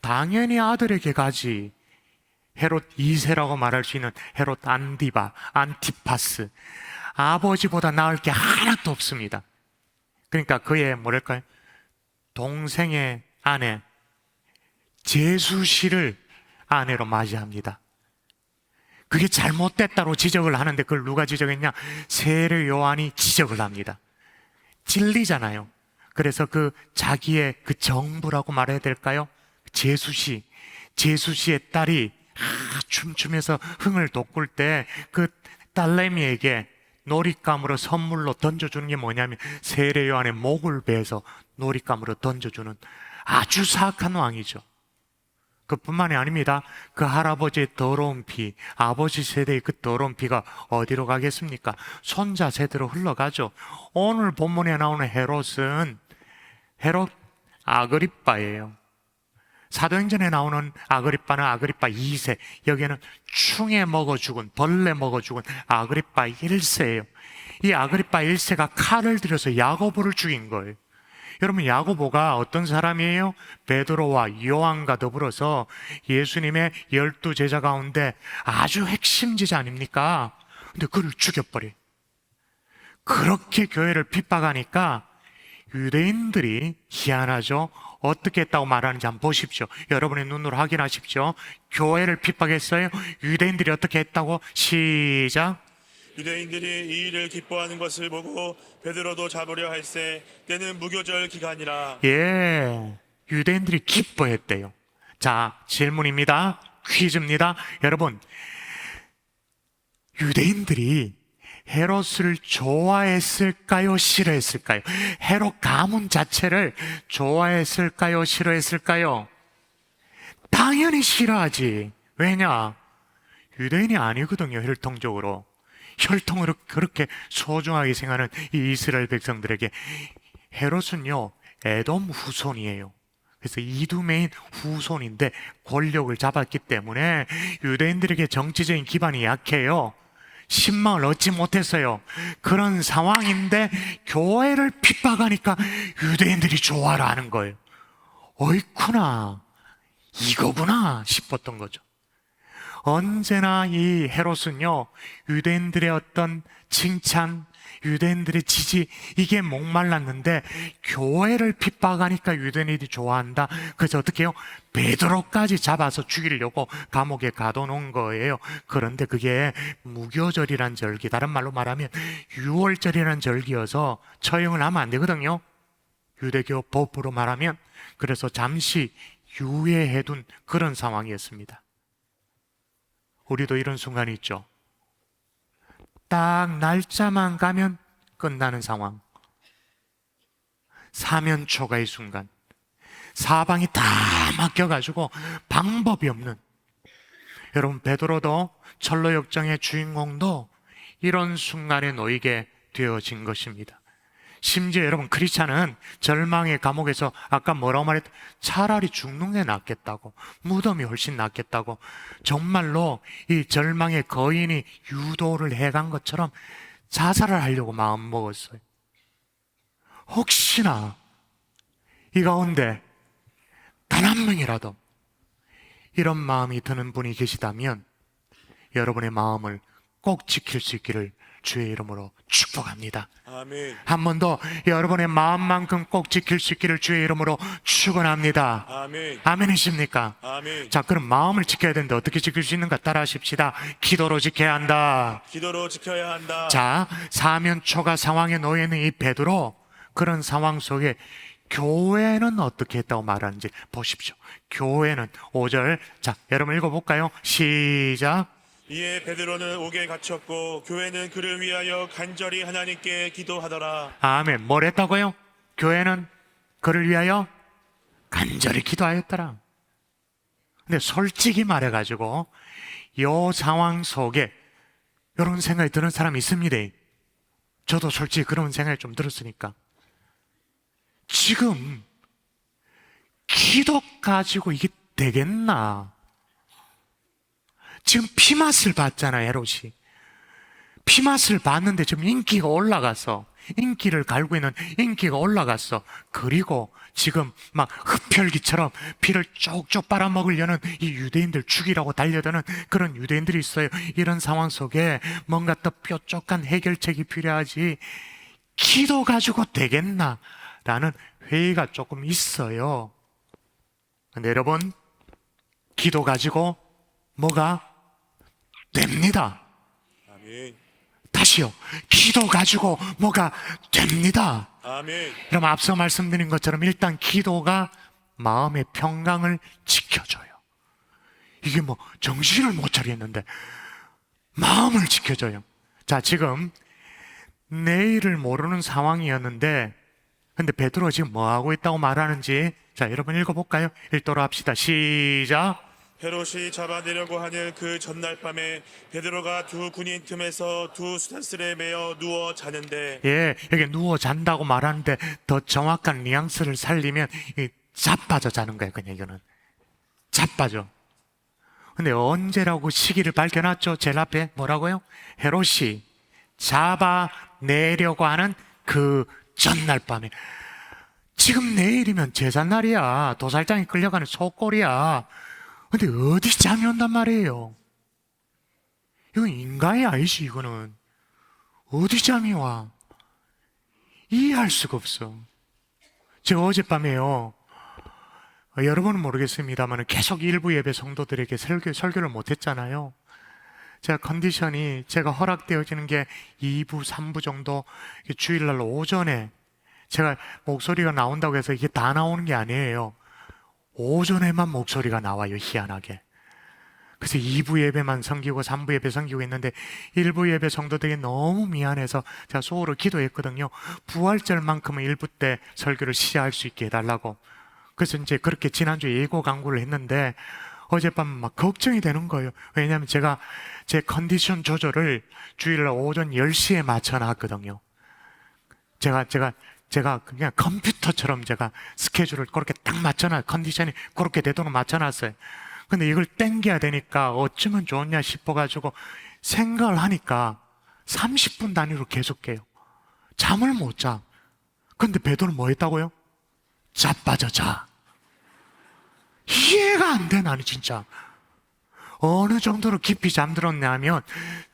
당연히 아들에게 가지. 헤롯 2세라고 말할 수 있는 헤롯 안티파스. 아버지보다 나을 게 하나도 없습니다. 그러니까 그의 뭐랄까요? 동생의 아내 제수씨를 아내로 맞이합니다. 그게 잘못됐다고 지적을 하는데 그걸 누가 지적했냐? 세례 요한이 지적을 합니다. 진리잖아요. 그래서 그 자기의 그 정부라고 말해야 될까요? 제수씨의 딸이 춤추면서 흥을 돋굴 때 그 딸내미에게 놀잇감으로 선물로 던져주는 게 뭐냐면 세례 요한의 목을 베서 놀잇감으로 던져주는 아주 사악한 왕이죠. 그뿐만이 아닙니다. 그 할아버지의 더러운 피, 아버지 세대의 그 더러운 피가 어디로 가겠습니까? 손자 세대로 흘러가죠. 오늘 본문에 나오는 헤롯은 헤롯 아그리빠예요. 사도행전에 나오는 아그리빠는 아그리빠 2세, 여기에는 충에 먹어 죽은, 벌레 먹어 죽은 아그리빠 1세예요. 이 아그리빠 1세가 칼을 들여서 야고보를 죽인 거예요. 여러분, 야고보가 어떤 사람이에요? 베드로와 요한과 더불어서 예수님의 12제자 가운데 아주 핵심 제자 아닙니까? 근데 그를 죽여버려요. 그렇게 교회를 핍박하니까 유대인들이 희한하죠. 어떻게 했다고 말하는지 한번 보십시오. 여러분의 눈으로 확인하십시오. 교회를 핍박했어요. 유대인들이 어떻게 했다고? 시작. 유대인들이 이 일을 기뻐하는 것을 보고 베드로도 잡으려 할세 때는 무교절 기간이라. 예, 유대인들이 기뻐했대요. 자, 질문입니다. 퀴즈입니다. 여러분, 유대인들이 헤롯을 좋아했을까요? 싫어했을까요? 헤롯 가문 자체를 좋아했을까요? 싫어했을까요? 당연히 싫어하지. 왜냐? 유대인이 아니거든요, 혈통적으로. 혈통으로 그렇게 소중하게 생각하는 이 이스라엘 백성들에게 헤롯은요, 에돔 후손이에요. 그래서 이두메인 후손인데 권력을 잡았기 때문에 유대인들에게 정치적인 기반이 약해요. 신망을 얻지 못했어요. 그런 상황인데 교회를 핍박하니까 유대인들이 좋아라 하는 거예요. 어이쿠나, 이거구나 싶었던 거죠. 언제나 이 헤롯은요, 유대인들의 어떤 칭찬, 유대인들의 지지, 이게 목말랐는데 교회를 핍박하니까 유대인들이 좋아한다. 그래서 어떻게 해요? 베드로까지 잡아서 죽이려고 감옥에 가둬놓은 거예요. 그런데 그게 무교절이란 절기, 다른 말로 말하면 유월절이란 절기여서 처형을 하면 안 되거든요. 유대교 법으로 말하면. 그래서 잠시 유예해둔 그런 상황이었습니다. 우리도 이런 순간이 있죠. 딱 날짜만 가면 끝나는 상황. 사면초가의 순간. 사방이 다 막혀가지고 방법이 없는. 여러분, 베드로도 철로역정의 주인공도 이런 순간에 놓이게 되어진 것입니다. 심지어 여러분, 크리스찬은 절망의 감옥에서 아까 뭐라고 말했다? 차라리 죽는 게 낫겠다고, 무덤이 훨씬 낫겠다고, 정말로 이 절망의 거인이 유도를 해간 것처럼 자살을 하려고 마음먹었어요. 혹시나 이 가운데 단 한 명이라도 이런 마음이 드는 분이 계시다면 여러분의 마음을 꼭 지킬 수 있기를 주의 이름으로 축복합니다. 아멘. 한 번 더 여러분의 마음만큼 꼭 지킬 수 있기를 주의 이름으로 축원합니다. 아멘. 아멘이십니까? 아멘. 자, 그럼 마음을 지켜야 되는데 어떻게 지킬 수 있는가 따라하십시다. 기도로 지켜야 한다. 기도로 지켜야 한다. 자, 사면초가 상황에 놓여 있는 이 베드로, 그런 상황 속에 교회는 어떻게 했다고 말하는지 보십시오. 교회는 5절, 자, 여러분 읽어볼까요? 시작. 이에 베드로는 옥에 갇혔고 교회는 그를 위하여 간절히 하나님께 기도하더라. 아멘. 뭘 했다고요? 교회는 그를 위하여 간절히 기도하였더라. 근데 솔직히 말해가지고 이 상황 속에 이런 생각이 드는 사람이 있습니다. 저도 솔직히 그런 생각이 좀 들었으니까. 지금 기도 가지고 이게 되겠나? 지금 피맛을 봤잖아요, 헤롯이. 피맛을 봤는데 지금 인기가 올라가서, 인기를 갈고 있는 인기가 올라갔어. 그리고 지금 막 흡혈귀처럼 피를 쪽쪽 빨아먹으려는 이 유대인들 죽이라고 달려드는 그런 유대인들이 있어요. 이런 상황 속에 뭔가 더 뾰족한 해결책이 필요하지 기도 가지고 되겠나? 라는 회의가 조금 있어요. 근데 여러분, 기도 가지고 뭐가 됩니다. 아멘. 다시요. 기도 가지고 뭐가 됩니다. 아멘. 그럼 앞서 말씀드린 것처럼 일단 기도가 마음의 평강을 지켜줘요. 이게 뭐 정신을 못 차리겠는데 마음을 지켜줘요. 자, 지금 내일을 모르는 상황이었는데 근데 베드로가 지금 뭐 하고 있다고 말하는지, 자, 여러분 읽어볼까요? 읽도록 합시다. 시작. 헤롯이 잡아내려고 하는 그 전날 밤에 베드로가 두 군인 틈에서 두 수단슬에 매어 누워 자는데, 예, 여기 누워 잔다고 말하는데 더 정확한 뉘앙스를 살리면 이 자빠져 자는 거예요. 그냥 이거는 자빠져. 근데 언제라고 시기를 밝혀놨죠? 제일 앞에 뭐라고요? 헤롯이 잡아내려고 하는 그 전날 밤에. 지금 내일이면 제삿날이야. 도살장에 끌려가는 소꼴이야. 근데 어디 잠이 온단 말이에요? 이건 인간이 아니지. 이거는 어디 잠이 와? 이해할 수가 없어. 제가 어젯밤에요, 여러분은 모르겠습니다만 계속 일부 예배 성도들에게 설교를 못했잖아요. 제가 컨디션이 제가 허락되어지는 게 2부, 3부 정도, 주일날 오전에 제가 목소리가 나온다고 해서 이게 다 나오는 게 아니에요. 오전에만 목소리가 나와요, 희한하게. 그래서 2부 예배만 섬기고 3부 예배 섬기고 있는데 1부 예배 성도들에게 너무 미안해서 제가 소홀히 기도했거든요. 부활절만큼은 1부 때 설교를 시작할 수 있게 해달라고. 그래서 이제 그렇게 지난주에 예고 강구를 했는데 어젯밤 막 걱정이 되는 거예요. 왜냐하면 제가 제 컨디션 조절을 주일날 오전 10시에 맞춰놨거든요. 제가 그냥 컴퓨터처럼 제가 스케줄을 그렇게 딱 맞춰놨어요. 컨디션이 그렇게 되도록 맞춰놨어요. 근데 이걸 땡겨야 되니까 어쩌면 좋냐 싶어가지고 생각을 하니까 30분 단위로 계속해요. 잠을 못 자. 근데 베드로는 뭐 했다고요? 자빠져 자. 이해가 안 돼, 나는 진짜. 어느 정도로 깊이 잠들었냐면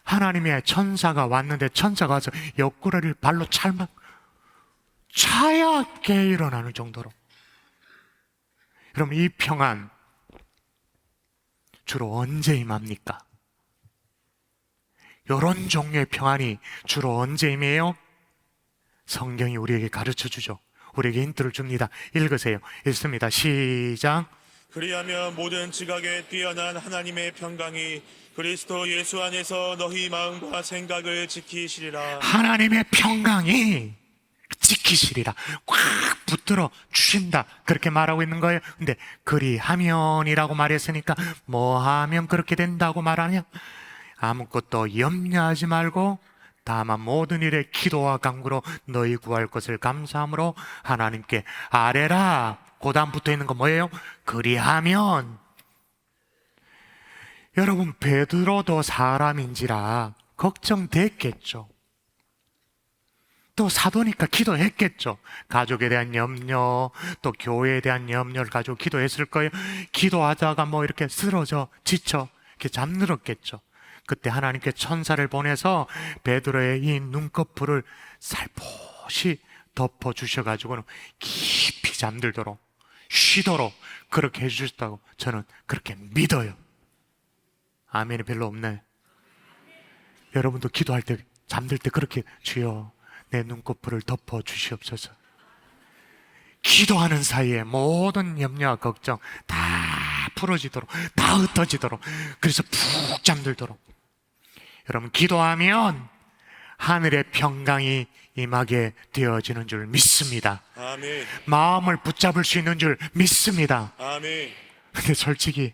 하나님의 천사가 왔는데 천사가 와서 옆구리를 발로 찰만 차야 깨 일어나는 정도로. 그럼 이 평안 주로 언제 임합니까? 이런 종류의 평안이 주로 언제 임해요? 성경이 우리에게 가르쳐 주죠. 우리에게 힌트를 줍니다. 읽으세요. 읽습니다. 시작. 그리하면 모든 지각에 뛰어난 하나님의 평강이 그리스도 예수 안에서 너희 마음과 생각을 지키시리라. 하나님의 평강이 지키시리라. 꽉 붙들어 주신다. 그렇게 말하고 있는 거예요. 근데 그리하면이라고 말했으니까 뭐 하면 그렇게 된다고 말하냐? 아무것도 염려하지 말고 다만 모든 일에 기도와 간구로 너희 구할 것을 감사함으로 하나님께 아뢰라. 그 다음 붙어 있는 거 뭐예요? 그리하면. 여러분, 베드로도 사람인지라 걱정됐겠죠. 또 사도니까 기도했겠죠. 가족에 대한 염려, 또 교회에 대한 염려를 가지고 기도했을 거예요. 기도하다가 뭐 이렇게 쓰러져 지쳐 이렇게 잠들었겠죠. 그때 하나님께 천사를 보내서 베드로의 이 눈꺼풀을 살포시 덮어 주셔가지고는 깊이 잠들도록 쉬도록 그렇게 해주셨다고 저는 그렇게 믿어요. 아멘이 별로 없네. 여러분도 기도할 때 잠들 때 그렇게 주여 내 눈꺼풀을 덮어 주시옵소서. 기도하는 사이에 모든 염려와 걱정 다 풀어지도록, 다 흩어지도록, 그래서 푹 잠들도록. 여러분, 기도하면 하늘의 평강이 임하게 되어지는 줄 믿습니다. 아멘. 마음을 붙잡을 수 있는 줄 믿습니다. 아멘. 근데 솔직히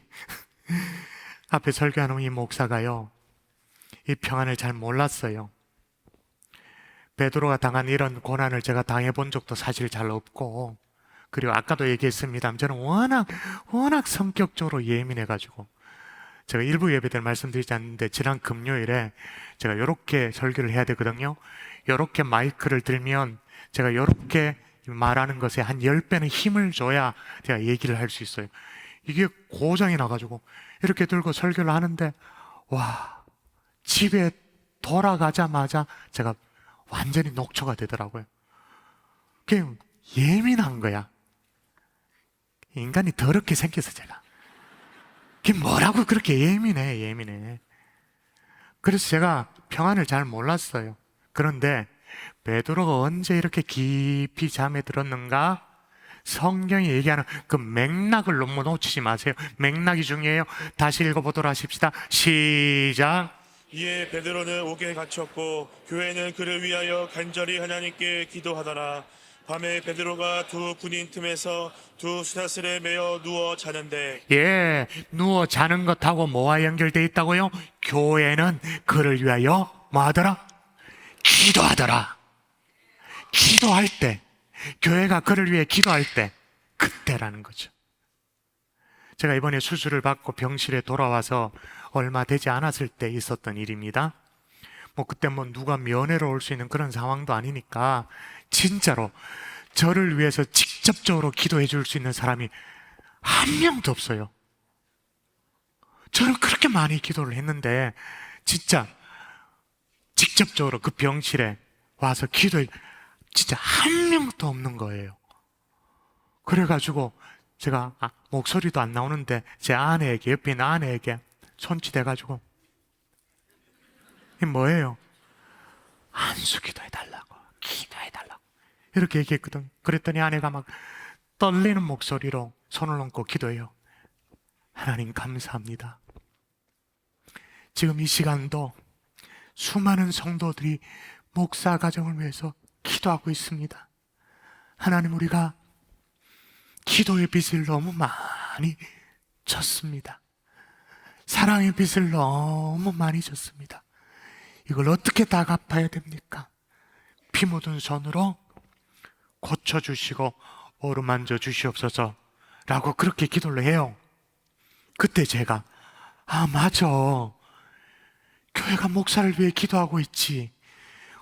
앞에 설교하는 이 목사가요, 이 평안을 잘 몰랐어요. 베드로가 당한 이런 고난을 제가 당해본 적도 사실 잘 없고, 그리고 아까도 얘기했습니다. 저는 워낙 성격적으로 예민해가지고 제가 일부 예배 때 말씀드리지 않는데 지난 금요일에 제가 이렇게 설교를 해야 되거든요. 이렇게 마이크를 들면 제가 이렇게 말하는 것에 한 10배는 힘을 줘야 제가 얘기를 할 수 있어요. 이게 고장이 나가지고 이렇게 들고 설교를 하는데 와, 집에 돌아가자마자 제가 완전히 녹초가 되더라고요. 그게 예민한 거야. 인간이 더럽게 생겨서 제가. 그게 뭐라고 그렇게 예민해. 그래서 제가 평안을 잘 몰랐어요. 그런데 베드로가 언제 이렇게 깊이 잠에 들었는가? 성경이 얘기하는 그 맥락을 너무 놓치지 마세요. 맥락이 중요해요. 다시 읽어보도록 하십시다. 시작. 이에 베드로는 옥에 갇혔고 교회는 그를 위하여 간절히 하나님께 기도하더라. 밤에 베드로가 두 군인 틈에서 두 수다슬에 매어 누워 자는데, 예, 누워 자는 것하고 뭐와 연결되어 있다고요? 교회는 그를 위하여 뭐 하더라? 기도하더라. 기도할 때, 교회가 그를 위해 기도할 때, 그때라는 거죠. 제가 이번에 수술을 받고 병실에 돌아와서 얼마 되지 않았을 때 있었던 일입니다. 뭐 그때 뭐 누가 면회로 올 수 있는 그런 상황도 아니니까 진짜로 저를 위해서 직접적으로 기도해 줄 수 있는 사람이 한 명도 없어요. 저는 그렇게 많이 기도를 했는데 진짜 직접적으로 그 병실에 와서 기도해 진짜 한 명도 없는 거예요. 그래가지고 제가 목소리도 안 나오는데 제 아내에게, 옆에 있는 아내에게 손짓해가지고 이게 뭐예요? 안수 기도해달라고, 기도해달라고 이렇게 얘기했거든. 그랬더니 아내가 막 떨리는 목소리로 손을 얹고 기도해요. 하나님 감사합니다. 지금 이 시간도 수많은 성도들이 목사 가정을 위해서 기도하고 있습니다. 하나님, 우리가 기도의 빚을 너무 많이 졌습니다. 사랑의 빚을 너무 많이 졌습니다. 이걸 어떻게 다 갚아야 됩니까? 피 묻은 손으로 고쳐주시고 어루만져 주시옵소서 라고 그렇게 기도를 해요. 그때 제가 맞아, 교회가 목사를 위해 기도하고 있지,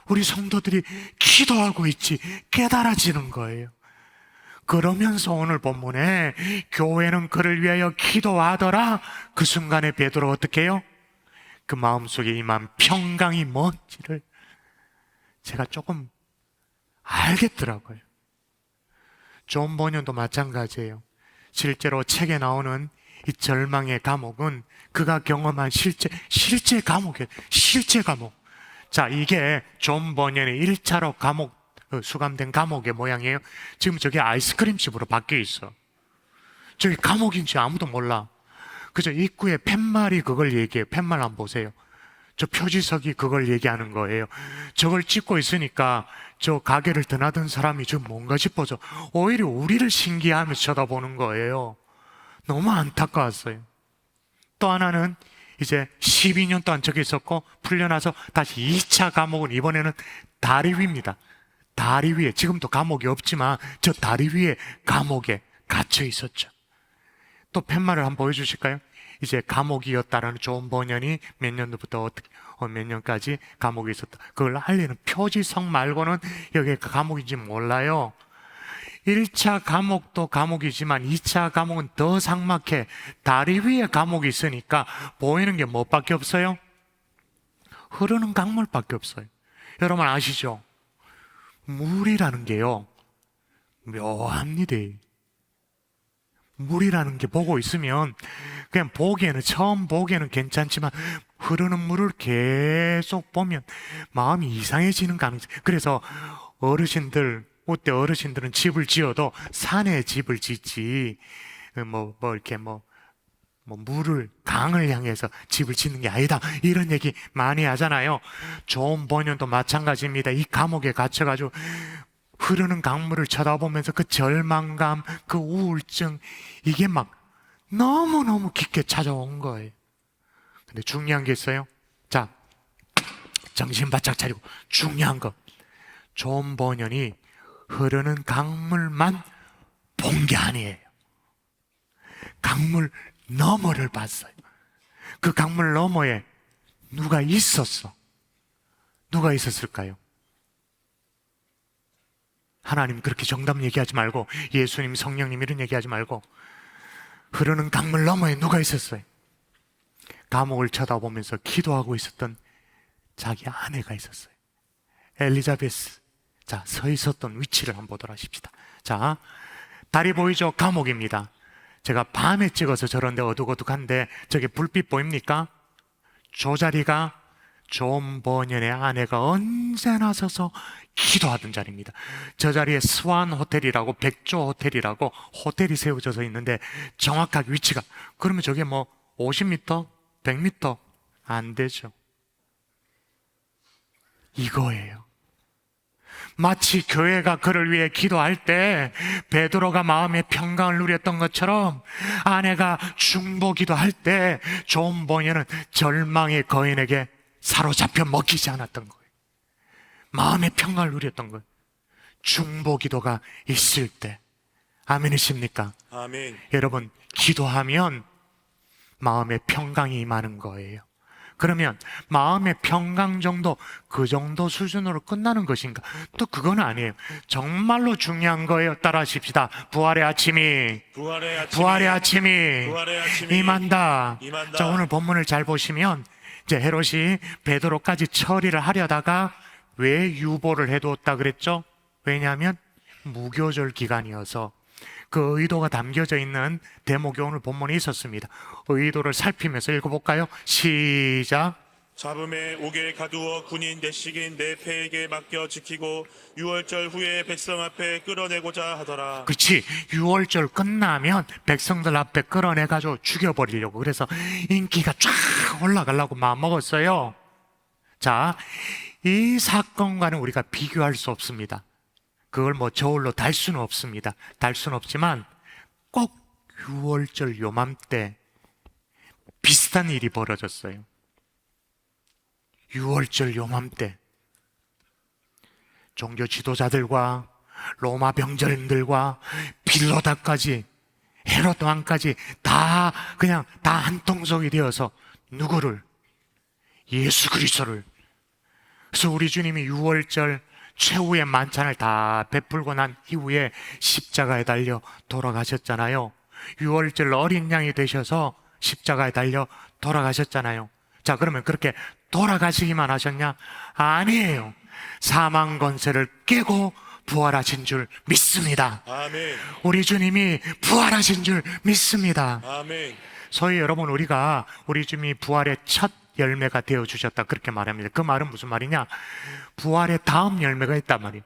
우리 성도들이 기도하고 있지 깨달아지는 거예요. 그러면서 오늘 본문에 교회는 그를 위하여 기도하더라. 그 순간에 베드로 어떻게 해요? 그 마음속에 임한 평강이 뭔지를 제가 조금 알겠더라고요. 존 버년도 마찬가지예요. 실제로 책에 나오는 이 절망의 감옥은 그가 경험한 실제 감옥이에요. 실제 감옥. 자, 이게 존 버년의 1차로 수감된 감옥의 모양이에요. 지금 저게 아이스크림집으로 바뀌어 있어. 저게 감옥인지 아무도 몰라. 그저 입구에 팻말이 그걸 얘기해요. 팻말 한번 보세요. 저 표지석이 그걸 얘기하는 거예요. 저걸 찍고 있으니까 저 가게를 드나든 사람이 저 뭔가 싶어서 오히려 우리를 신기하면서 쳐다보는 거예요. 너무 안타까웠어요. 또 하나는 이제 12년 동안 저기 있었고 풀려나서 다시 2차 감옥은 이번에는 다리 위입니다. 다리 위에, 지금도 감옥이 없지만 저 다리 위에 감옥에 갇혀 있었죠. 또 팻말을 한번 보여주실까요? 이제 감옥이었다라는 존 버년이 몇 년도부터 몇 년까지 감옥에 있었다. 그걸 알리는 표지석 말고는 여기가 감옥인지 몰라요. 1차 감옥도 감옥이지만 2차 감옥은 더 삭막해. 다리 위에 감옥이 있으니까 보이는 게 뭐밖에 없어요? 흐르는 강물밖에 없어요. 여러분 아시죠? 물이라는 게요 묘합니다. 물이라는 게 보고 있으면 그냥 처음 보기에는 괜찮지만 흐르는 물을 계속 보면 마음이 이상해지는 감이 있어요. 그래서 그때 어르신들은 집을 지어도 산에 집을 짓지 강을 향해서 집을 짓는 게 아니다, 이런 얘기 많이 하잖아요. 존 버년도 마찬가지입니다. 이 감옥에 갇혀가지고 흐르는 강물을 쳐다보면서 그 절망감, 그 우울증, 이게 막 너무너무 깊게 찾아온 거예요. 근데 중요한 게 있어요. 자, 정신 바짝 차리고 중요한 거, 존 버년이 흐르는 강물만 본 게 아니에요. 강물 너머를 봤어요. 그 강물 너머에 누가 있었어. 누가 있었을까요? 하나님 그렇게 정답 얘기하지 말고, 예수님, 성령님 이런 얘기하지 말고, 흐르는 강물 너머에 누가 있었어요? 감옥을 쳐다보면서 기도하고 있었던 자기 아내가 있었어요. 엘리자베스. 자, 서 있었던 위치를 한번 보도록 하십시다. 자, 다리 보이죠? 감옥입니다. 제가 밤에 찍어서 저런데 어둑어둑한데 저게 불빛 보입니까? 저 자리가 존 버년의 아내가 언제나 서서 기도하던 자리입니다. 저 자리에 스완 호텔이라고, 백조 호텔이라고 호텔이 세워져서 있는데 정확하게 위치가, 그러면 저게 뭐 50m? 100m? 안 되죠. 이거예요. 마치 교회가 그를 위해 기도할 때 베드로가 마음의 평강을 누렸던 것처럼 아내가 중보 기도할 때 존 버년은 절망의 거인에게 사로잡혀 먹히지 않았던 거예요. 마음의 평강을 누렸던 거예요. 중보 기도가 있을 때. 아멘이십니까? 아멘. 여러분, 기도하면 마음의 평강이 임하는 거예요. 그러면 마음의 평강 정도, 그 정도 수준으로 끝나는 것인가? 또 그건 아니에요. 정말로 중요한 거예요. 따라하십시다. 부활의 아침이 임한다. 자, 오늘 본문을 잘 보시면 이제 헤롯이 베드로까지 처리를 하려다가 왜 유보를 해두었다 그랬죠? 왜냐하면 무교절 기간이어서 그 의도가 담겨져 있는 대목이 오늘 본문에 있었습니다. 의도를 살피면서 읽어볼까요? 시작. 잡음에 옥에 가두어 군인 내식인 내 패에게 맡겨 지키고 유월절 후에 백성 앞에 끌어내고자 하더라. 그렇지. 유월절 끝나면 백성들 앞에 끌어내가지고 죽여버리려고, 그래서 인기가 쫙 올라가려고 마음먹었어요. 자, 이 사건과는 우리가 비교할 수 없습니다. 그걸 뭐 저울로 달 수는 없습니다. 달 수는 없지만 꼭 6월절 요맘때 비슷한 일이 벌어졌어요. 6월절 요맘때 종교 지도자들과 로마 병정들과 빌로다까지 헤롯 왕까지 다 한 통속이 되어서 누구를? 예수 그리스도를. 그래서 우리 주님이 6월절 최후의 만찬을 다 베풀고 난 이후에 십자가에 달려 돌아가셨잖아요. 유월절 어린 양이 되셔서 십자가에 달려 돌아가셨잖아요. 자, 그러면 그렇게 돌아가시기만 하셨냐? 아니에요. 사망 권세를 깨고 부활하신 줄 믿습니다. 아멘. 우리 주님이 부활하신 줄 믿습니다. 아멘. 소위 여러분, 우리가 우리 주님이 부활의 첫 열매가 되어 주셨다 그렇게 말합니다. 그 말은 무슨 말이냐? 부활의 다음 열매가 있단 말이에요.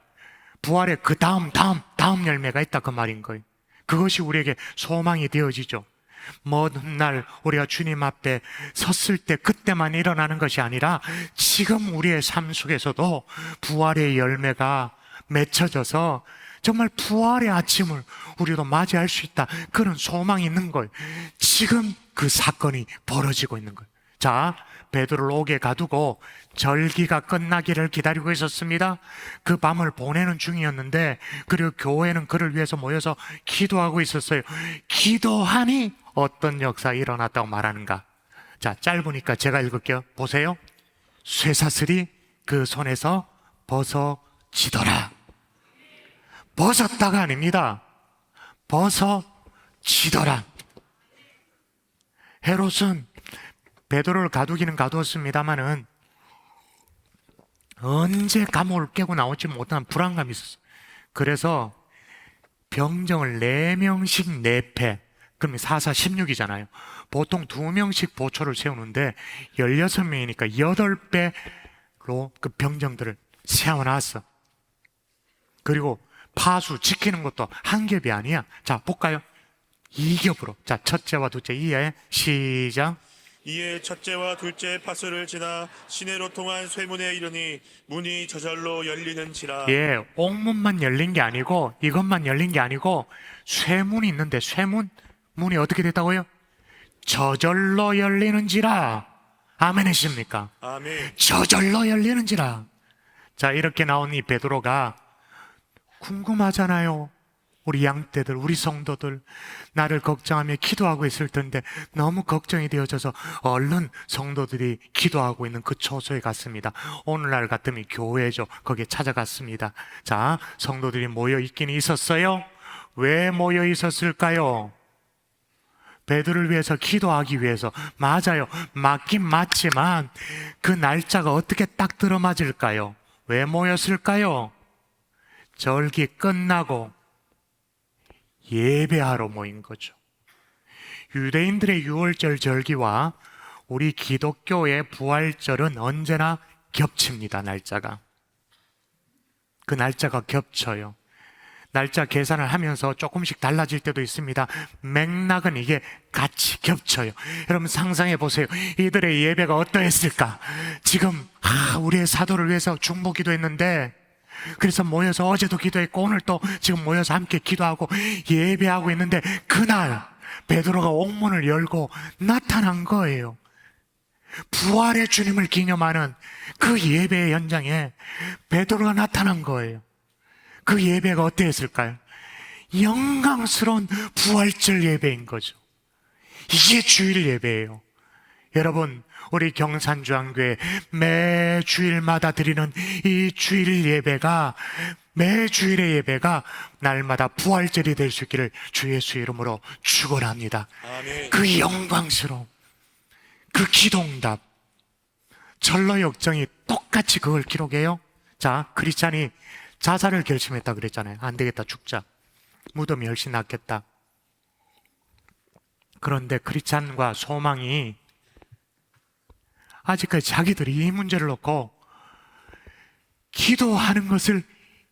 부활의 그 다음 열매가 있다 그 말인 거예요. 그것이 우리에게 소망이 되어지죠. 먼 훗날 우리가 주님 앞에 섰을 때 그때만 일어나는 것이 아니라 지금 우리의 삶 속에서도 부활의 열매가 맺혀져서 정말 부활의 아침을 우리도 맞이할 수 있다, 그런 소망이 있는 거예요. 지금 그 사건이 벌어지고 있는 거예요. 자, 베드로를 옥에 가두고 절기가 끝나기를 기다리고 있었습니다. 그 밤을 보내는 중이었는데, 그리고 교회는 그를 위해서 모여서 기도하고 있었어요. 기도하니 어떤 역사가 일어났다고 말하는가? 자, 짧으니까 제가 읽을게요. 보세요. 쇠사슬이 그 손에서 벗어지더라. 벗었다가 아닙니다. 벗어지더라. 헤롯은 베드로를 가두기는 가두었습니다마는 언제 감옥을 깨고 나올지 못한 불안감이 있었어요. 그래서 병정을 4명씩 내패, 그러면 4, 4, 16이잖아요. 보통 2명씩 보초를 세우는데 16명이니까 8배로 그 병정들을 세워놨어. 그리고 파수 지키는 것도 한 겹이 아니야. 자, 볼까요? 2겹으로. 자, 첫째와 둘째 이에 시작. 이에 첫째와 둘째 파수를 지나 시내로 통한 쇠문에 이르니 문이 저절로 열리는지라. 예, 옥문만 열린 게 아니고, 이것만 열린 게 아니고 쇠문이 있는데, 쇠문 문이 어떻게 됐다고요? 저절로 열리는지라. 아멘 하십니까? 아멘. 저절로 열리는지라. 자, 이렇게 나온 이 베드로가 궁금하잖아요. 우리 양떼들, 우리 성도들 나를 걱정하며 기도하고 있을 텐데 너무 걱정이 되어져서 얼른 성도들이 기도하고 있는 그 초소에 갔습니다. 오늘날 같으면 교회죠. 거기에 찾아갔습니다. 자, 성도들이 모여 있긴 있었어요. 왜 모여 있었을까요? 베드로를 위해서 기도하기 위해서. 맞아요. 맞긴 맞지만 그 날짜가 어떻게 딱 들어맞을까요? 왜 모였을까요? 절기 끝나고 예배하러 모인 거죠. 유대인들의 유월절 절기와 우리 기독교의 부활절은 언제나 겹칩니다. 날짜가. 그 날짜가 겹쳐요. 날짜 계산을 하면서 조금씩 달라질 때도 있습니다. 맥락은 이게 같이 겹쳐요. 여러분 상상해 보세요. 이들의 예배가 어떠했을까? 지금 우리의 사도를 위해서 중보 기도했는데, 그래서 모여서 어제도 기도했고 오늘 또 지금 모여서 함께 기도하고 예배하고 있는데, 그날 베드로가 옥문을 열고 나타난 거예요. 부활의 주님을 기념하는 그 예배의 현장에 베드로가 나타난 거예요. 그 예배가 어땠을까요? 영광스러운 부활절 예배인 거죠. 이게 주일 예배예요. 여러분, 우리 경산주안교회 매 주일마다 드리는 이 주일 예배가, 매 주일의 예배가 날마다 부활절이 될 수 있기를 주 예수 이름으로 축원합니다. 아멘. 그 영광스러움, 그 기도응답, 철로 역정이 똑같이 그걸 기록해요. 자, 크리스찬이 자살을 결심했다 그랬잖아요. 안 되겠다, 죽자. 무덤이 훨씬 낫겠다. 그런데 크리스찬과 소망이 아직까지 자기들이 이 문제를 놓고 기도하는 것을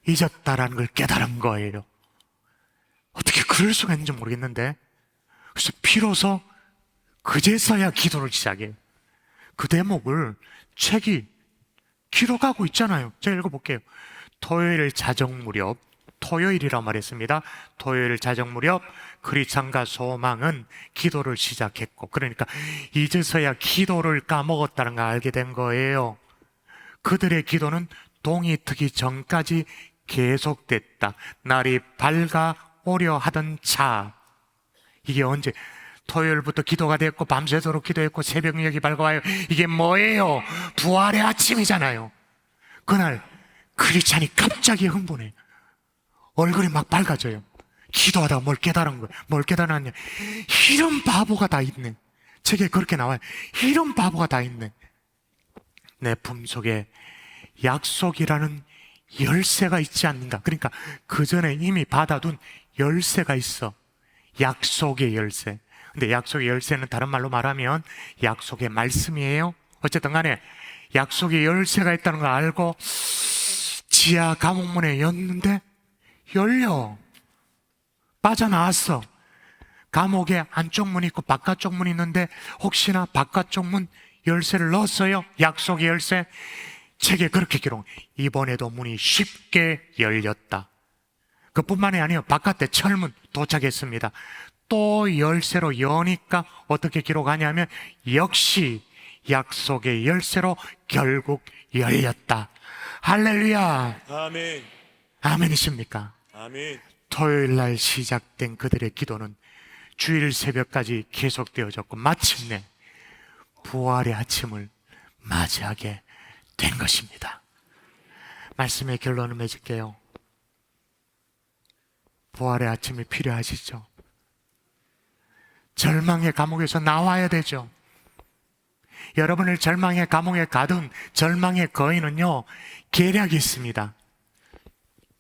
잊었다라는 걸 깨달은 거예요. 어떻게 그럴 수가 있는지 모르겠는데, 그래서 비로소 그제서야 기도를 시작해요. 그 대목을 책이 기록하고 있잖아요. 제가 읽어볼게요. 토요일 자정 무렵, 토요일이라 말했습니다. 토요일 자정 무렵 크리스찬과 소망은 기도를 시작했고, 그러니까 이제서야 기도를 까먹었다는 걸 알게 된 거예요. 그들의 기도는 동이 트기 전까지 계속됐다. 날이 밝아오려 하던 차. 이게 언제? 토요일부터 기도가 됐고 밤새도록 기도했고 새벽녘이 밝아와요. 이게 뭐예요? 부활의 아침이잖아요. 그날 크리스찬이 갑자기 흥분해. 얼굴이 막 밝아져요. 기도하다가 뭘 깨달은 거예요. 뭘 깨달았냐? 이런 바보가 다 있네. 책에 그렇게 나와요. 이런 바보가 다 있네. 내 품속에 약속이라는 열쇠가 있지 않는가. 그러니까 그 전에 이미 받아둔 열쇠가 있어. 약속의 열쇠. 근데 약속의 열쇠는 다른 말로 말하면 약속의 말씀이에요. 어쨌든 간에 약속의 열쇠가 있다는 걸 알고 지하 감옥문에 였는데 열려. 빠져나왔어. 감옥에 안쪽 문이 있고 바깥쪽 문이 있는데 혹시나 바깥쪽 문 열쇠를 넣었어요. 약속의 열쇠. 책에 그렇게 기록. 이번에도 문이 쉽게 열렸다. 그뿐만이 아니에요. 바깥에 철문 도착했습니다. 또 열쇠로 여니까 어떻게 기록하냐면 역시 약속의 열쇠로 결국 열렸다. 할렐루야. 아멘. 아멘이십니까? 아멘. 토요일 날 시작된 그들의 기도는 주일 새벽까지 계속되어졌고 마침내 부활의 아침을 맞이하게 된 것입니다. 말씀의 결론을 맺을게요. 부활의 아침이 필요하시죠? 절망의 감옥에서 나와야 되죠. 여러분을 절망의 감옥에 가둔 절망의 거인은요, 계략이 있습니다.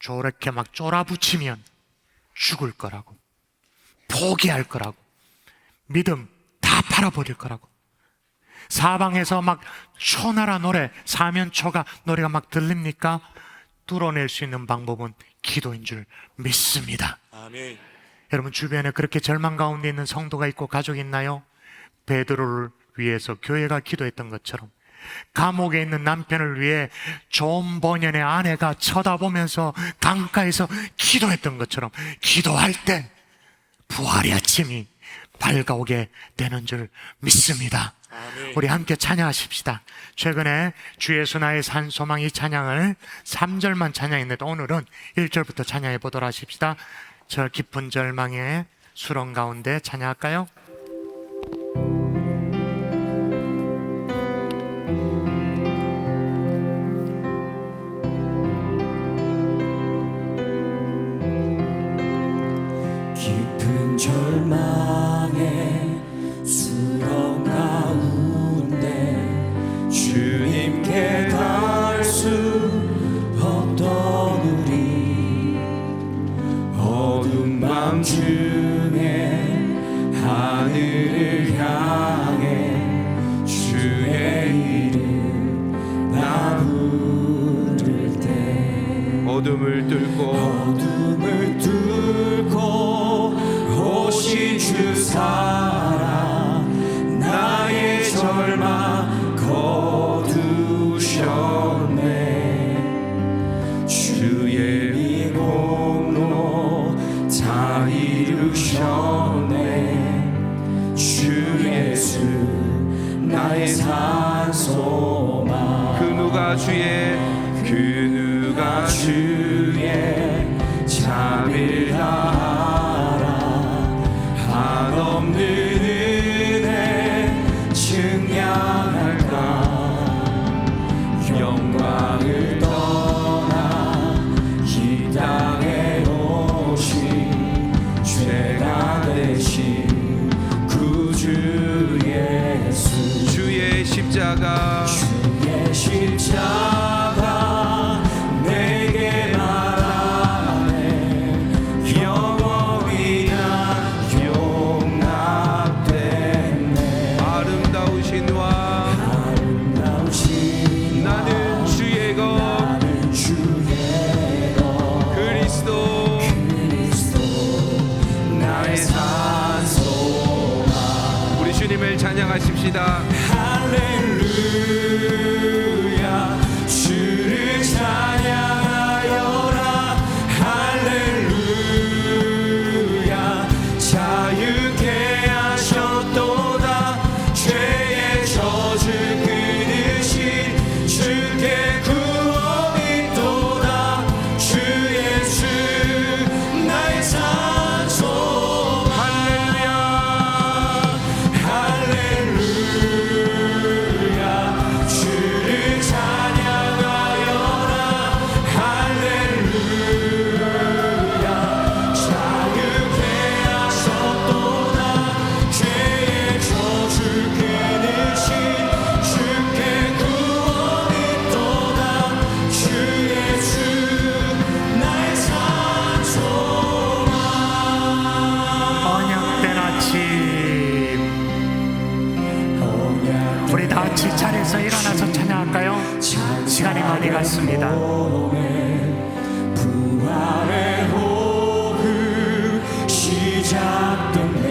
저렇게 막 쫄아붙이면 죽을 거라고, 포기할 거라고, 믿음 다 팔아버릴 거라고. 사방에서 막 초나라 노래, 사면초가 노래가 막 들립니까? 뚫어낼 수 있는 방법은 기도인 줄 믿습니다. 아멘. 여러분 주변에 그렇게 절망 가운데 있는 성도가 있고 가족이 있나요? 베드로를 위해서 교회가 기도했던 것처럼, 감옥에 있는 남편을 위해 존 버년의 아내가 쳐다보면서 강가에서 기도했던 것처럼 기도할 때 부활의 아침이 밝아오게 되는 줄 믿습니다. 아멘. 우리 함께 찬양하십시다. 최근에 주 예수 나의 산 소망 이 찬양을 3절만 찬양했는데 오늘은 1절부터 찬양해 보도록 하십시다. 저 깊은 절망의 수렁 가운데 찬양할까요? 깊은 절망의 수렁 가운데 주님께 닿을 수 없던 우리, 어두운 밤 중에 하늘을 향해 주의 이름 나 부를 때, 어둠을 뚫고 오신 주 사랑 나의 절망 거두셨네. 주의 공로 다 이루셨네. 주 예수 나의 산 소망, 그 누가 주의 잠을 다하라. 한없는 은혜 증량할까. 영광을 떠나 이 땅에 오신 죄가 되신 구주 예수, 주의 십자가 내게 말하네. 영원히 난 용납됐네. 아름다우신 왕, 나는 주의 것 그리스도 나의 산 소망. 우리 주님을 찬양하십시다. 할렐루야 주를 찬양하여라. 할렐루야 자유케 하셨도다. 죄의 저주 끊으신 주께 구원이 있도다. 주 예수 나의 산 소망. 할렐루야 할렐루야 많이 갔습니다. 부활의 호흡 시작됐네.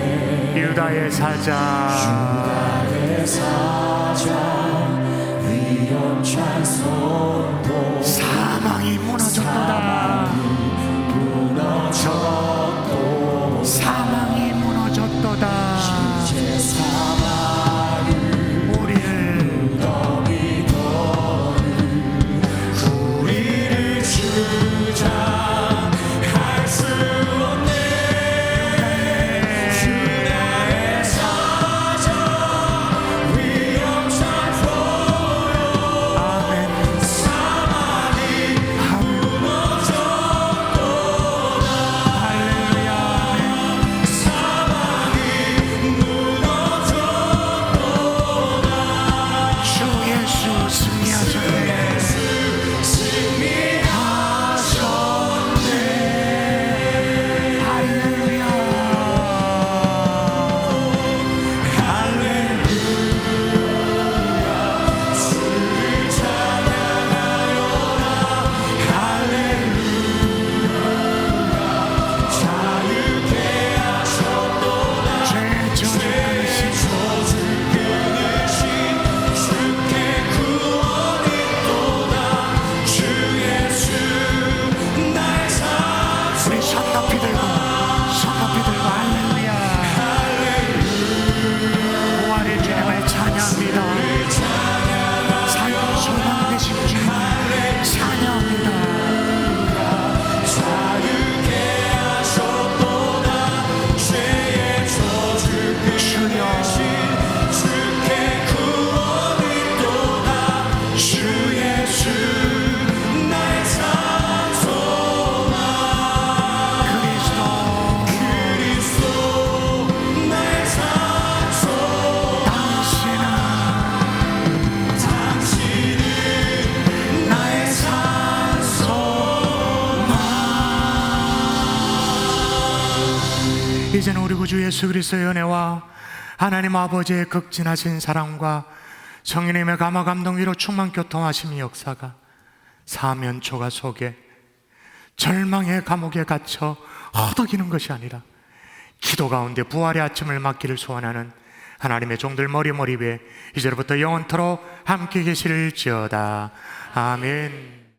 유다의 사자 위협찬 선포 사망이 무너졌도다. 사망이 무너졌도다. 우리를 주장할 수 없네. 유다의 사자 위협찬 아멘. 사망이 무너졌도다. 할렐루야. 사망이 무너졌도다. 주 예수 승리하셨네. 할렐루야. 죄 저주 우리 손 높이 들고 할렐루야. 부활의 주님을 찬양합니다. 삶의 소망 되신 주님을 찬양합니다. 주여 주 예수 나의 산 소망 그리스도 나의 산 소망 당신은 나의 산 소망. 이제는 우리 구주 예수 그리스도의 은혜와 하나님 아버지의 극진하신 사랑과 성령님의 감화 감동 위로 충만 교통하심의 역사가 사면초가 속에 절망의 감옥에 갇혀 허덕이는 것이 아니라 기도 가운데 부활의 아침을 맞기를 소원하는 하나님의 종들 머리 위에 이제부터 영원토록 함께 계실지어다. 아멘.